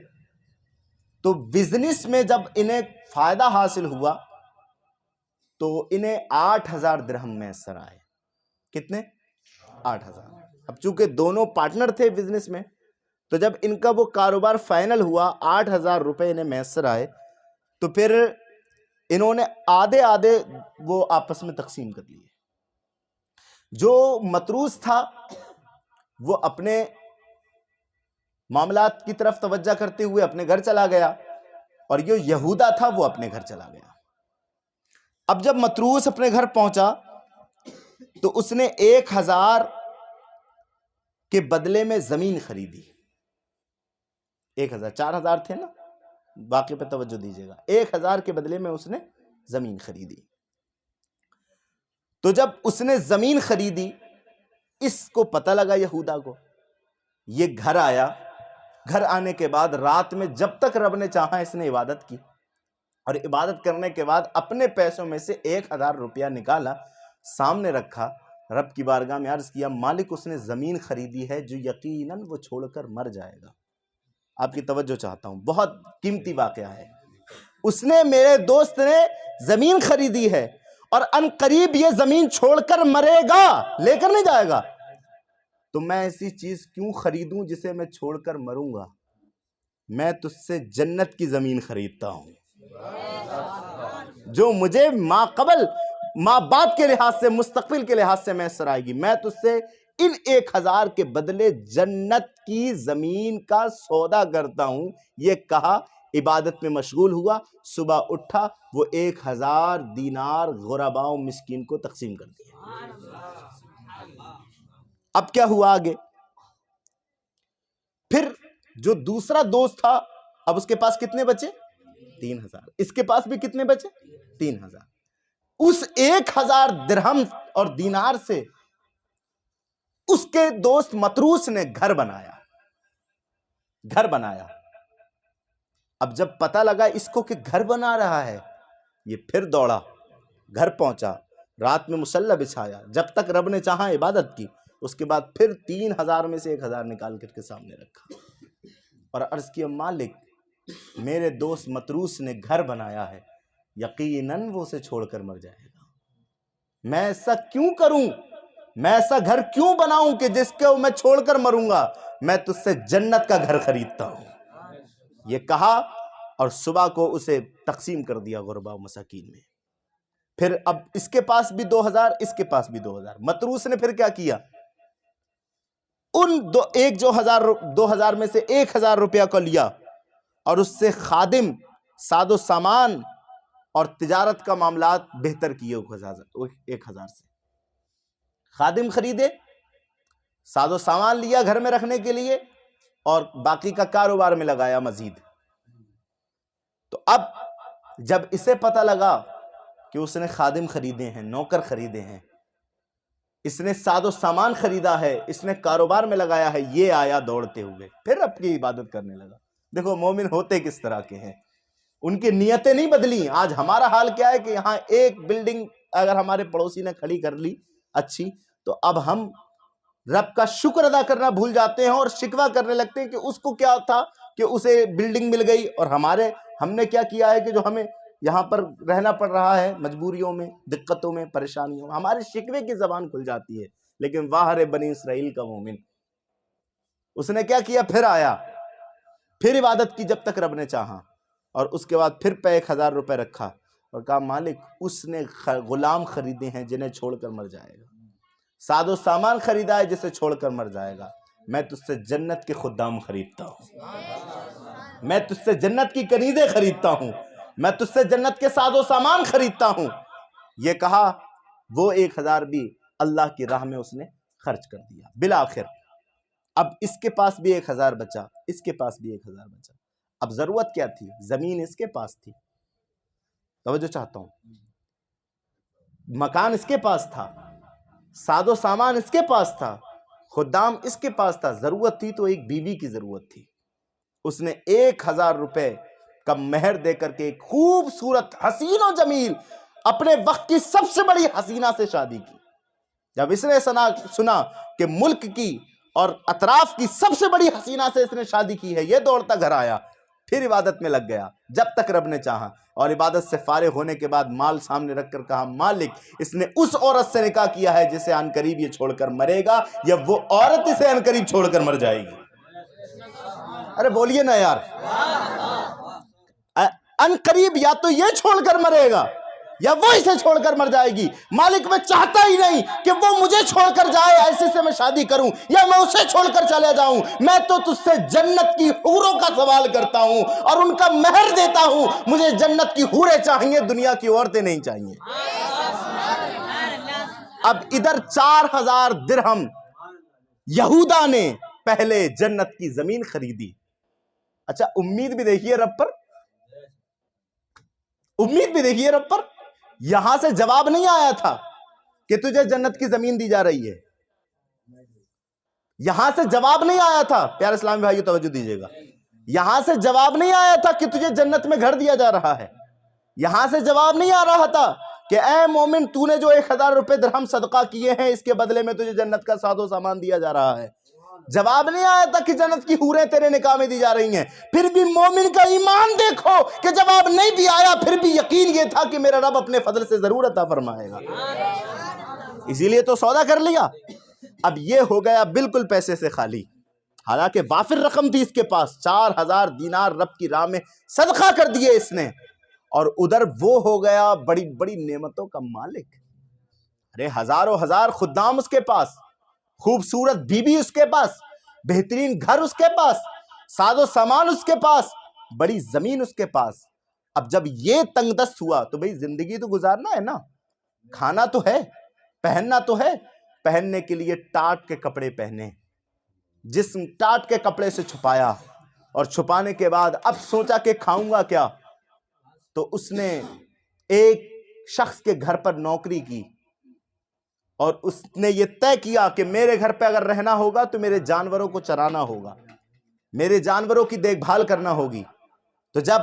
تو بزنس میں جب انہیں فائدہ حاصل ہوا تو انہیں 8,000 درہم میسر آئے۔ کتنے؟ 8,000۔ اب چونکہ دونوں پارٹنر تھے بزنس میں، تو جب ان کا وہ کاروبار فائنل ہوا 8,000 روپے انہیں میسر آئے، تو پھر انہوں نے آدھے آدھے وہ آپس میں تقسیم کر لیے۔ جو مطروس تھا وہ اپنے معاملات کی طرف توجہ کرتے ہوئے اپنے گھر چلا گیا، اور جو یہودا تھا وہ اپنے گھر چلا گیا۔ اب جب مطروس اپنے گھر پہنچا تو اس نے 1,000 کے بدلے میں زمین خریدی۔ 1,000، 4,000 تھے نا، باقی پہ توجہ دیجیے گا۔ 1,000 کے بدلے میں اس نے زمین خریدی۔ تو جب اس نے زمین خریدی، اس کو پتہ لگا یہودا کو، یہ گھر آیا۔ گھر آنے کے بعد رات میں جب تک رب نے چاہا اس نے عبادت کی، اور عبادت کرنے کے بعد اپنے پیسوں میں سے 1,000 روپیہ نکالا، سامنے رکھا، رب کی بارگاہ میں عرض کیا، مالک اس نے زمین خریدی ہے جو یقیناً وہ چھوڑ کر مر جائے گا۔ آپ کی توجہ چاہتا ہوں، بہت قیمتی واقعہ ہے۔ اس نے، میرے دوست نے زمین خریدی ہے، اور ان قریب یہ زمین چھوڑ کر مرے گا، لے کر نہیں جائے گا، تو میں ایسی چیز کیوں خریدوں جسے میں چھوڑ کر مروں گا؟ میں تجھ سے جنت کی زمین خریدتا ہوں جو مجھے ماں قبل ماں باپ کے لحاظ سے، مستقبل کے لحاظ سے میسر آئے گی۔ میں تجھ سے ان 1,000 کے بدلے جنت کی زمین کا سودا کرتا ہوں۔ یہ کہا، عبادت میں مشغول ہوا، صبح اٹھا، وہ 1,000 دینار غرباء و مسکین کو تقسیم کر دیا۔ اب کیا ہوا آگے؟ پھر جو دوسرا دوست تھا، اب اس کے پاس کتنے بچے؟ 3,000۔ اس کے پاس بھی کتنے بچے؟ 3,000۔ اس 1,000 درہم اور دینار سے اس کے دوست مطروس نے گھر بنایا۔ گھر بنایا۔ اب جب پتہ لگا اس کو کہ گھر بنا رہا ہے، یہ پھر دوڑا، گھر پہنچا، رات میں مصلی بچھایا، جب تک رب نے چاہا عبادت کی، اس کے بعد پھر 3,000 میں سے 1,000 نکال کر کے سامنے رکھا، اور عرض کیا، مالک میرے دوست مطروس نے گھر بنایا ہے، یقیناً وہ اسے چھوڑ کر مر جائے گا۔ میں ایسا کیوں کروں؟ میں ایسا گھر کیوں بناؤں کہ جس کو میں چھوڑ کر مروں گا؟ میں تجھ سے جنت کا گھر خریدتا ہوں۔ یہ کہا، اور صبح کو اسے تقسیم کر دیا غرباء و مساکین میں۔ پھر اب اس کے پاس بھی 2,000، اس کے پاس بھی 2,000۔ مطروس نے پھر کیا کیا؟ ان 2,000 میں سے 1,000 روپیہ کو لیا، اور اس سے خادم، ساد و سامان اور تجارت کا معاملات بہتر کیے۔ 1,000 سے خادم خریدے، ساد و سامان لیا گھر میں رکھنے کے لیے، اور باقی کا کاروبار میں لگایا مزید۔ تو اب جب اسے پتہ لگا کہ اس نے خادم خریدے ہیں، نوکر خریدے ہیں، اس نے ساز و سامان خریدا ہے، اس نے کاروبار میں لگایا ہے، یہ آیا دوڑتے ہوئے، پھر رب کی عبادت کرنے لگا۔ دیکھو مومن ہوتے کس طرح کے ہیں، ان کی نیتیں نہیں بدلی۔ آج ہمارا حال کیا ہے کہ یہاں ایک بلڈنگ اگر ہمارے پڑوسی نے کھڑی کر لی اچھی، تو اب ہم رب کا شکر ادا کرنا بھول جاتے ہیں اور شکوہ کرنے لگتے ہیں کہ اس کو کیا تھا کہ اسے بلڈنگ مل گئی، اور ہم نے کیا کیا ہے کہ جو ہمیں یہاں پر رہنا پڑ رہا ہے، مجبوریوں میں، دقتوں میں، پریشانیوں میں، ہمارے شکوے کی زبان کھل جاتی ہے۔ لیکن واہ رے بنی اسرائیل کا مومن، اس نے کیا کیا؟ پھر آیا، پھر عبادت کی جب تک رب نے چاہا، اور اس کے بعد پھر پہ 1000 روپے رکھا اور کہا مالک اس نے غلام خریدے ہیں جنہیں چھوڑ کر مر جائے گا، ساز و سامان خریدا ہے جسے چھوڑ کر مر جائے گا، میں تجھ سے جنت کے خدام خریدتا ہوں، میں تجھ سے جنت کی کنیزیں خریدتا ہوں، میں تجھ سے جنت کے ساز و سامان خریدتا ہوں۔ یہ کہا، وہ 1000 بھی اللہ کی راہ میں اس نے خرچ کر دیا۔ بالآخر اب اس کے پاس بھی 1000 بچا، اس کے پاس بھی 1000 بچا۔ اب ضرورت کیا تھی؟ زمین اس کے پاس تھی، توجہ چاہتا ہوں، مکان اس کے پاس تھا، ساز و سامان اس کے پاس تھا، خدام اس کے پاس تھا، ضرورت تھی تو ایک بیوی کی ضرورت تھی۔ اس نے 1000 روپے کا مہر دے کر کے ایک خوبصورت حسین و جمیل اپنے وقت کی سب سے بڑی حسینہ سے شادی کی۔ جب اس نے سنا کہ ملک کی اور اطراف کی سب سے بڑی حسینہ سے اس نے شادی کی ہے، یہ دوڑتا گھر آیا، پھر عبادت میں لگ گیا جب تک رب نے چاہا، اور عبادت سے فارغ ہونے کے بعد مال سامنے رکھ کر کہا مالک اس نے اس عورت سے نکاح کیا ہے جسے ان قریب یہ چھوڑ کر مرے گا، یا وہ عورت اسے ان قریب چھوڑ کر مر جائے گی۔ ارے بولیے نا یار، ان قریب یا تو یہ چھوڑ کر مرے گا یا وہ اسے چھوڑ کر مر جائے گی۔ مالک میں چاہتا ہی نہیں کہ وہ مجھے چھوڑ کر جائے، ایسے سے میں شادی کروں یا میں اسے چھوڑ کر چلے جاؤں، میں تو تجھ سے جنت کی حوروں کا سوال کرتا ہوں اور ان کا مہر دیتا ہوں، مجھے جنت کی حوریں چاہیے، دنیا کی عورتیں نہیں چاہیے۔ اب ادھر 4000 درہم یہودا نے پہلے جنت کی زمین خریدی۔ اچھا امید بھی دیکھیے رب پر، امید بھی دیکھیے رب پر۔ یہاں سے جواب نہیں آیا تھا کہ تجھے جنت کی زمین دی جا رہی ہے، یہاں سے جواب نہیں آیا تھا، پیارے اسلامی بھائیو توجہ دیجیے گا، یہاں سے جواب نہیں آیا تھا کہ تجھے جنت میں گھر دیا جا رہا ہے، یہاں سے جواب نہیں آ رہا تھا کہ اے مومن تو نے جو 1000 روپے درہم صدقہ کیے ہیں اس کے بدلے میں تجھے جنت کا ساز و سامان دیا جا رہا ہے، جواب نہیں آیا تھا کہ جنت کی حوریں تیرے نکاح میں دی جا رہی ہیں۔ پھر بھی مومن کا ایمان دیکھو کہ جواب نہیں بھی آیا پھر بھی یقین یہ تھا کہ میرا رب اپنے فضل سے ضرور عطا فرمائے گا، اسی لیے تو سودا کر لیا۔ اب یہ ہو گیا بالکل پیسے سے خالی، حالانکہ وافر رقم تھی اس کے پاس، 4000 دینار رب کی راہ میں صدقہ کر دیے اس نے، اور ادھر وہ ہو گیا بڑی بڑی نعمتوں کا مالک۔ ارے ہزاروں ہزار خدام اس کے پاس، خوبصورت بیوی اس کے پاس، بہترین گھر اس کے پاس، ساز و سامان اس کے پاس، بڑی زمین اس کے پاس۔ اب جب یہ تنگ دست ہوا تو بھئی زندگی تو گزارنا ہے نا، کھانا تو ہے، پہننا تو ہے، پہننے کے لیے ٹاٹ کے کپڑے پہنے، جسم ٹاٹ کے کپڑے سے چھپایا، اور چھپانے کے بعد اب سوچا کہ کھاؤں گا کیا، تو اس نے ایک شخص کے گھر پر نوکری کی، اور اس نے یہ طے کیا کہ میرے گھر پہ اگر رہنا ہوگا تو میرے جانوروں کو چرانا ہوگا، میرے جانوروں کی دیکھ بھال کرنا ہوگی۔ تو جب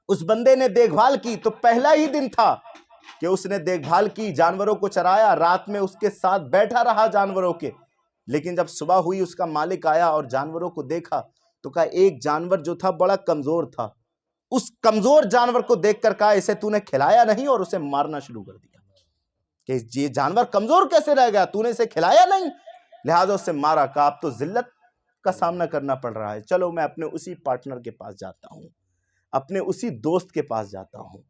اس بندے نے دیکھ بھال کی تو پہلا ہی دن تھا کہ اس نے دیکھ بھال کی، جانوروں کو چرایا، رات میں اس کے ساتھ بیٹھا رہا جانوروں کے، لیکن جب صبح ہوئی اس کا مالک آیا اور جانوروں کو دیکھا تو کہا ایک جانور جو تھا بڑا کمزور تھا، اس کمزور جانور کو دیکھ کر کہا اسے تو نے کھلایا نہیں، اور اسے مارنا شروع کر دیا کہ یہ جانور کمزور کیسے رہ گیا، تو نے اسے کھلایا نہیں، لہٰذا اسے مارا۔ کہا اب تو ذلت کا سامنا کرنا پڑ رہا ہے، چلو میں اپنے اسی پارٹنر کے پاس جاتا ہوں، اپنے اسی دوست کے پاس جاتا ہوں،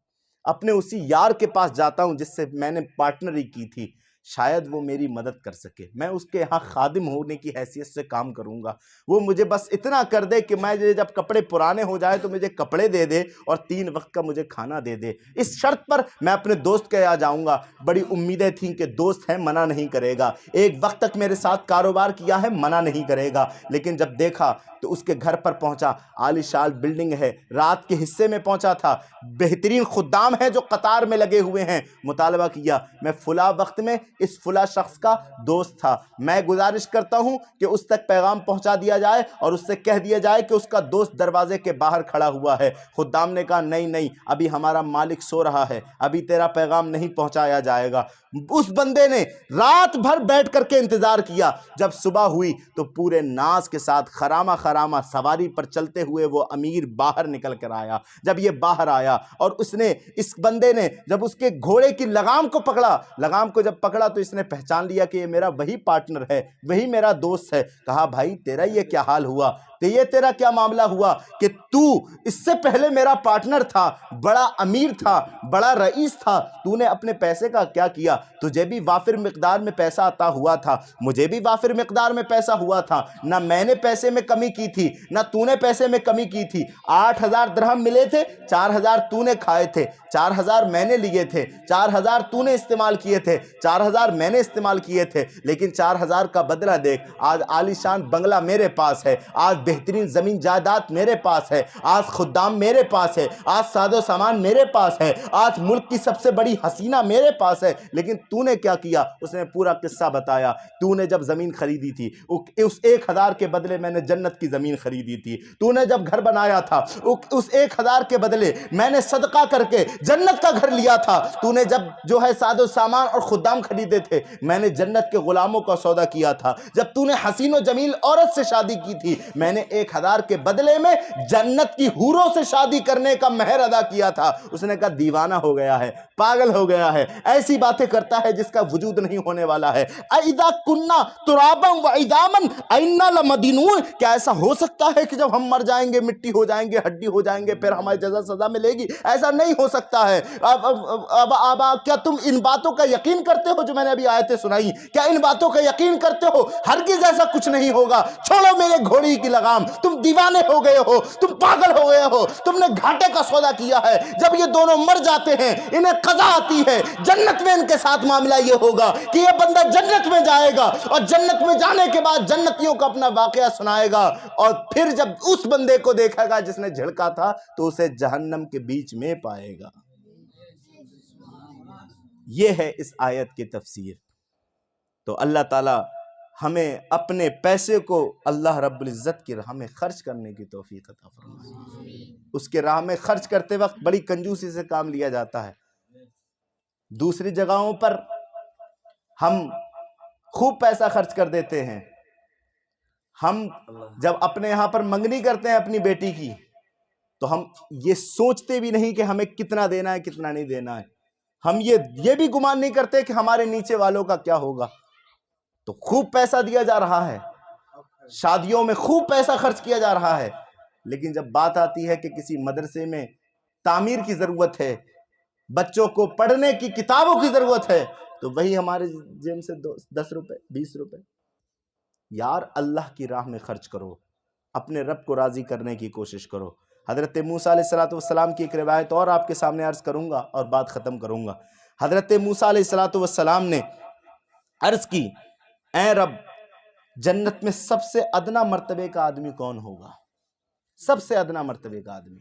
اپنے اسی یار کے پاس جاتا ہوں جس سے میں نے پارٹنری کی تھی، شاید وہ میری مدد کر سکے، میں اس کے ہاں خادم ہونے کی حیثیت سے کام کروں گا، وہ مجھے بس اتنا کر دے کہ میں جب کپڑے پرانے ہو جائے تو مجھے کپڑے دے دے اور 3 وقت کا مجھے کھانا دے دے، اس شرط پر میں اپنے دوست کے یہاں جاؤں گا۔ بڑی امیدیں تھیں کہ دوست ہے منع نہیں کرے گا، ایک وقت تک میرے ساتھ کاروبار کیا ہے منع نہیں کرے گا، لیکن جب دیکھا تو اس کے گھر پر پہنچا، عالی شال بلڈنگ ہے، رات کے حصے میں پہنچا تھا، بہترین خدام ہیں جو قطار میں لگے ہوئے ہیں، مطالبہ کیا میں فلاں وقت میں اس فلاں شخص کا دوست تھا، میں گزارش کرتا ہوں کہ اس تک پیغام پہنچا دیا جائے اور اس سے کہہ دیا جائے کہ اس کا دوست دروازے کے باہر کھڑا ہوا ہے۔ خدام نے کہا نہیں، ابھی ہمارا مالک سو رہا ہے، ابھی تیرا پیغام نہیں پہنچایا جائے گا۔ اس بندے نے رات بھر بیٹھ کر کے انتظار کیا، جب صبح ہوئی تو پورے ناز کے ساتھ خرامہ سواری پر چلتے ہوئے وہ امیر باہر نکل کر آیا۔ جب یہ باہر آیا اور اس بندے نے جب اس کے گھوڑے کی لگام کو پکڑا، لگام کو جب پکڑا تو اس نے پہچان لیا کہ یہ میرا وہی پارٹنر ہے، وہی میرا دوست ہے۔ کہا بھائی تیرا یہ کیا حال ہوا، یہ تیرا کیا معاملہ ہوا کہ تو اس سے پہلے میرا پارٹنر تھا، بڑا امیر تھا، بڑا رئیس تھا، تو نے اپنے پیسے کا کیا کیا؟ تجھے بھی وافر مقدار میں پیسہ عطا ہوا تھا، مجھے بھی وافر مقدار میں پیسہ ہوا تھا، نہ میں نے پیسے میں کمی کی تھی نہ تو نے پیسے میں کمی کی تھی۔ 8,000 درہم ملے تھے، 4,000 تو نے کھائے تھے، 4,000 میں نے لیے تھے، 4,000 تو نے استعمال کیے تھے، 4,000 میں نے استعمال کیے تھے، لیکن 4,000 کا بدلہ دیکھ، آج عالی شان بنگلہ میرے پاس ہے، آج بہترین زمین جائیداد میرے پاس ہے، آج خدام میرے پاس ہے، آج ساز و سامان میرے پاس ہے، آج ملک کی سب سے بڑی حسینہ میرے پاس ہے، لیکن تو نے کیا کیا؟ اس نے پورا قصہ بتایا۔ تو نے جب زمین خریدی تھی اس 1,000 کے بدلے میں نے جنت کی زمین خریدی تھی، تو نے جب گھر بنایا تھا اس 1,000 کے بدلے میں نے صدقہ کر کے جنت کا گھر لیا تھا، تو نے جب جو ہے ساز و سامان اور خدام خریدے تھے میں نے جنت کے غلاموں کا سودا کیا تھا، جب تو نے حسین و جمیل عورت سے شادی کی تھی میں نے 1,000 کے بدلے میں جنت کی حوروں سے شادی کرنے کا مہر ادا کیا تھا۔ اس نے کہا دیوانہ ہو گیا ہے، پاگل ہو گیا ہے، ایسی باتیں کرتا ہے جس کا وجود نہیں ہونے والا ہے۔ اَإِذَا كُنَّا تُرَابًا وَعِظَامًا أَإِنَّا لَمَدِينُونَ، کیا ایسا ہو سکتا ہے کہ جب ہم مر جائیں گے، مٹی ہو جائیں گے، ہڈی ہو جائیں گے، پھر ہماری جزا سزا ملے گی؟ ایسا نہیں ہو سکتا ہے۔ اب کیا تم ان باتوں کا یقین کرتے ہو جو میں نے ابھی آیتیں سنائی؟ کیا ان باتوں کا یقین کرتے ہو؟ ہرگز ایسا کچھ نہیں ہوگا۔ چھوڑو میرے گھوڑی کی لگام، تم دیوانے ہو گئے ہو، تم پاگل ہو گئے ہو، تم نے گھاٹے کا سودا کیا ہے۔ جب یہ دونوں مر جاتے ہیں انہیں قضا آتی ہے، جنت میں ان کے ساتھ معاملہ یہ ہوگا کہ یہ بندہ جنت میں جائے گا اور جنت میں جانے کے بعد جنتیوں کو اپنا واقعہ سنائے گا، اور پھر جب اس بندے کو دیکھے گا جس نے جھڑکا تھا تو اسے جہنم کے بیچ میں پائے گا۔ یہ ہے اس آیت کی تفسیر۔ تو اللہ تعالی ہمیں اپنے پیسے کو اللہ رب العزت کی راہ میں خرچ کرنے کی توفیق عطا فرمائے۔ اس کے راہ میں خرچ کرتے وقت بڑی کنجوسی سے کام لیا جاتا ہے۔ دوسری جگہوں پر ہم خوب پیسہ خرچ کر دیتے ہیں۔ ہم جب اپنے یہاں پر منگنی کرتے ہیں اپنی بیٹی کی تو ہم یہ سوچتے بھی نہیں کہ ہمیں کتنا دینا ہے کتنا نہیں دینا ہے۔ ہم یہ بھی گمان نہیں کرتے کہ ہمارے نیچے والوں کا کیا ہوگا۔ تو خوب پیسہ دیا جا رہا ہے، شادیوں میں خوب پیسہ خرچ کیا جا رہا ہے، لیکن جب بات آتی ہے کہ کسی مدرسے میں تعمیر کی ضرورت ہے، بچوں کو پڑھنے کی کتابوں کی ضرورت ہے، تو وہی ہمارے جیب سے 10 روپے 20 روپے۔ یار اللہ کی راہ میں خرچ کرو، اپنے رب کو راضی کرنے کی کوشش کرو۔ حضرت موسیٰ علیہ السلام کی ایک روایت اور آپ کے سامنے عرض کروں گا اور بات ختم کروں گا۔ حضرت موسیٰ علیہ السلام نے عرض کی اے رب، جنت میں سب سے ادنا مرتبے کا آدمی کون ہوگا؟ سب سے ادنا مرتبے کا آدمی؟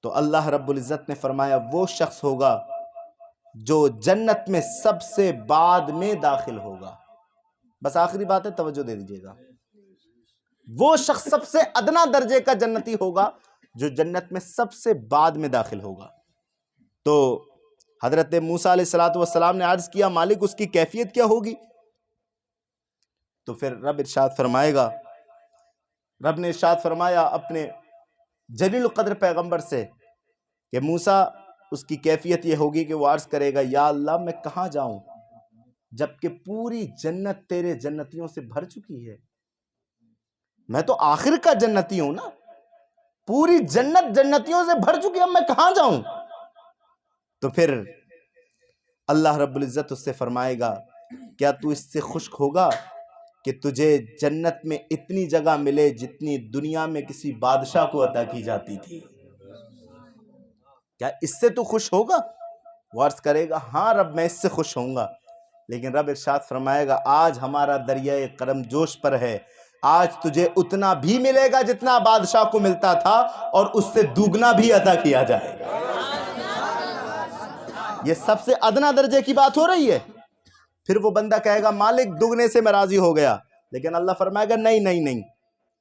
تو اللہ رب العزت نے فرمایا وہ شخص ہوگا جو جنت میں سب سے بعد میں داخل ہوگا۔ بس آخری بات ہے، توجہ دے دیجیے گا۔ وہ شخص سب سے ادنا درجے کا جنتی ہوگا جو جنت میں سب سے بعد میں داخل ہوگا۔ تو حضرت موسیٰ علیہ السلام نے عرض کیا مالک اس کی کیفیت کیا ہوگی؟ تو پھر رب ارشاد فرمائے گا، رب نے ارشاد فرمایا اپنے جلیل القدر پیغمبر سے کہ موسیٰ اس کی کیفیت یہ ہوگی کہ وہ عرض کرے گا یا اللہ میں کہاں جاؤں جبکہ پوری جنت تیرے جنتیوں سے بھر چکی ہے۔ میں تو آخر کا جنتی ہوں نا، پوری جنت جنتیوں سے بھر چکی ہے، اب میں کہاں جاؤں؟ تو پھر اللہ رب العزت اس سے فرمائے گا کیا تو اس سے خوشک ہوگا کہ تجھے جنت میں اتنی جگہ ملے جتنی دنیا میں کسی بادشاہ کو عطا کی جاتی تھی؟ کیا اس سے تو خوش ہوگا؟ وہ عرض کرے گا ہاں رب میں اس سے خوش ہوں گا، لیکن رب ارشاد فرمائے گا آج ہمارا دریائے کرم جوش پر ہے، آج تجھے اتنا بھی ملے گا جتنا بادشاہ کو ملتا تھا اور اس سے دوگنا بھی عطا کیا جائے گا۔ یہ سب سے ادنا درجے کی بات ہو رہی ہے۔ پھر وہ بندہ کہے گا مالک دگنے سے میں راضی ہو گیا، لیکن اللہ فرمائے گا نہیں نہیں نہیں،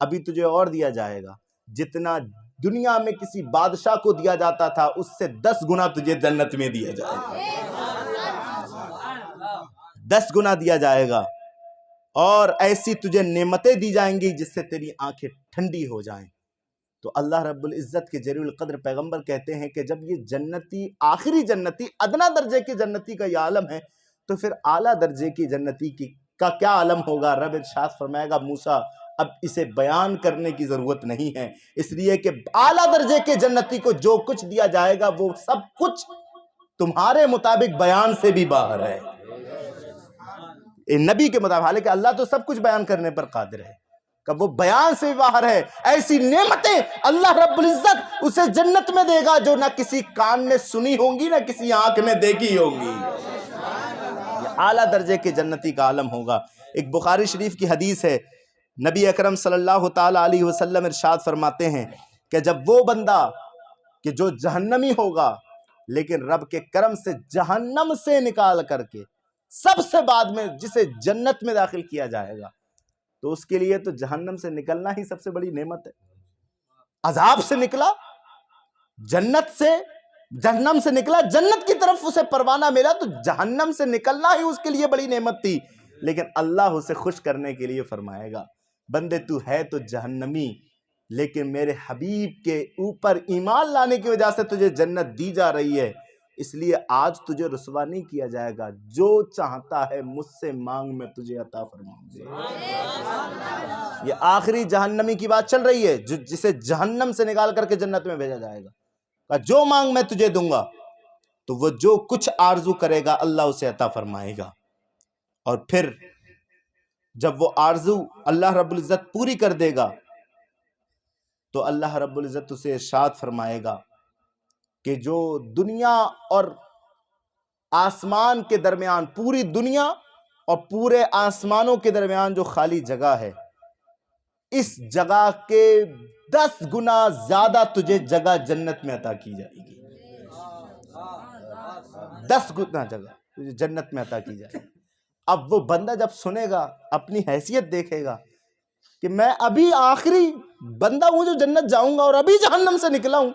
ابھی تجھے اور دیا جائے گا، جتنا دنیا میں کسی بادشاہ کو دیا جاتا تھا اس سے 10 گنا تجھے جنت میں دیا جائے گا، 10 گنا دیا جائے گا، اور ایسی تجھے نعمتیں دی جائیں گی جس سے تیری آنکھیں ٹھنڈی ہو جائیں۔ تو اللہ رب العزت کے جلیل القدر پیغمبر کہتے ہیں کہ جب یہ جنتی، آخری جنتی، ادنا درجے کے جنتی کا یہ عالم ہے، تو پھر اعلیٰ درجے کی جنتی کا کیا عالم ہوگا؟ رب ارشاد فرمائے گا موسیٰ اب اسے بیان کرنے کی ضرورت نہیں ہے، اس لیے کہ اعلیٰ درجے کے جنتی کو جو کچھ دیا جائے گا وہ سب کچھ تمہارے مطابق بیان سے بھی باہر ہے، نبی کے مطابق، حالانکہ اللہ تو سب کچھ بیان کرنے پر قادر ہے، کہ وہ بیان سے باہر ہے۔ ایسی نعمتیں اللہ رب العزت اسے جنت میں دے گا جو نہ کسی کان نے سنی ہوں گی نہ کسی آنکھ نے دیکھی ہوں گی، یہ اعلیٰ درجے کے جنتی کا عالم ہوگا۔ ایک بخاری شریف کی حدیث ہے، نبی اکرم صلی اللہ تعالیٰ علیہ وسلم ارشاد فرماتے ہیں کہ جب وہ بندہ کہ جو جہنمی ہوگا لیکن رب کے کرم سے جہنم سے نکال کر کے سب سے بعد میں جسے جنت میں داخل کیا جائے گا، تو اس کے لیے تو جہنم سے نکلنا ہی سب سے بڑی نعمت ہے۔ عذاب سے نکلا، جنت سے، جہنم سے نکلا، جنت کی طرف اسے پروانہ ملا، تو جہنم سے نکلنا ہی اس کے لیے بڑی نعمت تھی، لیکن اللہ اسے خوش کرنے کے لیے فرمائے گا بندے تو ہے تو جہنمی، لیکن میرے حبیب کے اوپر ایمان لانے کی وجہ سے تجھے جنت دی جا رہی ہے، اس لیے آج تجھے رسوا نہیں کیا جائے گا، جو چاہتا ہے مجھ سے مانگ میں تجھے عطا فرماؤں گے۔ یہ آخری جہنمی کی بات چل رہی ہے جسے جہنم سے نکال کر کے جنت میں بھیجا جائے گا، جو مانگ میں تجھے دوں گا، تو وہ جو کچھ آرزو کرے گا اللہ اسے عطا فرمائے گا۔ اور پھر جب وہ آرزو اللہ رب العزت پوری کر دے گا تو اللہ رب العزت اسے ارشاد فرمائے گا کہ جو دنیا اور آسمان کے درمیان، پوری دنیا اور پورے آسمانوں کے درمیان جو خالی جگہ ہے، اس جگہ کے 10 گنا زیادہ تجھے جگہ جنت میں عطا کی جائے گی، 10 گنا جگہ تجھے جنت میں عطا کی جائے گی۔ اب وہ بندہ جب سنے گا، اپنی حیثیت دیکھے گا کہ میں ابھی آخری بندہ ہوں جو جنت جاؤں گا اور ابھی جہنم سے نکلا ہوں،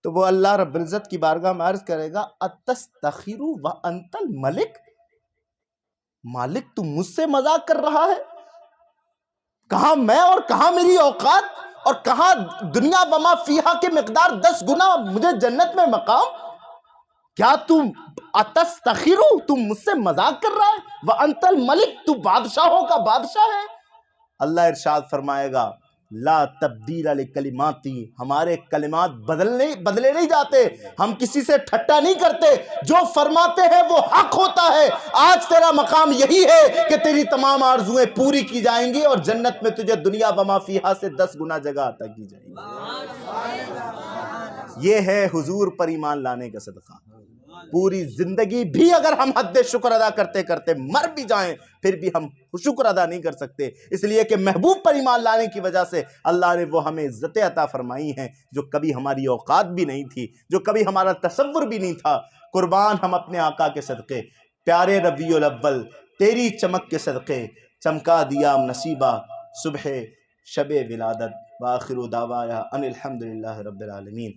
تو وہ اللہ رب العزت کی بارگاہ میں عرض کرے گا اتستخیر وانت الملک، مالک تو مجھ سے مذاق کر رہا ہے؟ کہاں میں اور کہاں میری اوقات اور کہاں دنیا وما فیہا کے مقدار 10 گنا مجھے جنت میں مقام؟ کیا تم اتستخیر، تم مجھ سے مذاق کر رہا ہے؟ وانت الملک، تو بادشاہوں کا بادشاہ ہے۔ اللہ ارشاد فرمائے گا لا تبدیل لکلماتی، ہمارے کلمات بدلے نہیں جاتے، ہم کسی سے ٹھٹا نہیں کرتے، جو فرماتے ہیں وہ حق ہوتا ہے۔ آج تیرا مقام یہی ہے کہ تیری تمام آرزویں پوری کی جائیں گی اور جنت میں تجھے دنیا وما فیہا سے 10 گنا جگہ عطا کی جائے گی۔ یہ ہے حضور پر ایمان لانے کا صدقہ۔ پوری زندگی بھی اگر ہم حد شکر ادا کرتے کرتے مر بھی جائیں پھر بھی ہم شکر ادا نہیں کر سکتے، اس لیے کہ محبوب پر ایمان لانے کی وجہ سے اللہ نے وہ ہمیں عزتیں عطا فرمائی ہیں جو کبھی ہماری اوقات بھی نہیں تھی، جو کبھی ہمارا تصور بھی نہیں تھا۔ قربان ہم اپنے آقا کے صدقے، پیارے ربیع الاول تیری چمک کے صدقے، چمکا دیا نصیبہ صبح شب ولادت، وآخر دعوایا ان الحمدللہ رب العالمین۔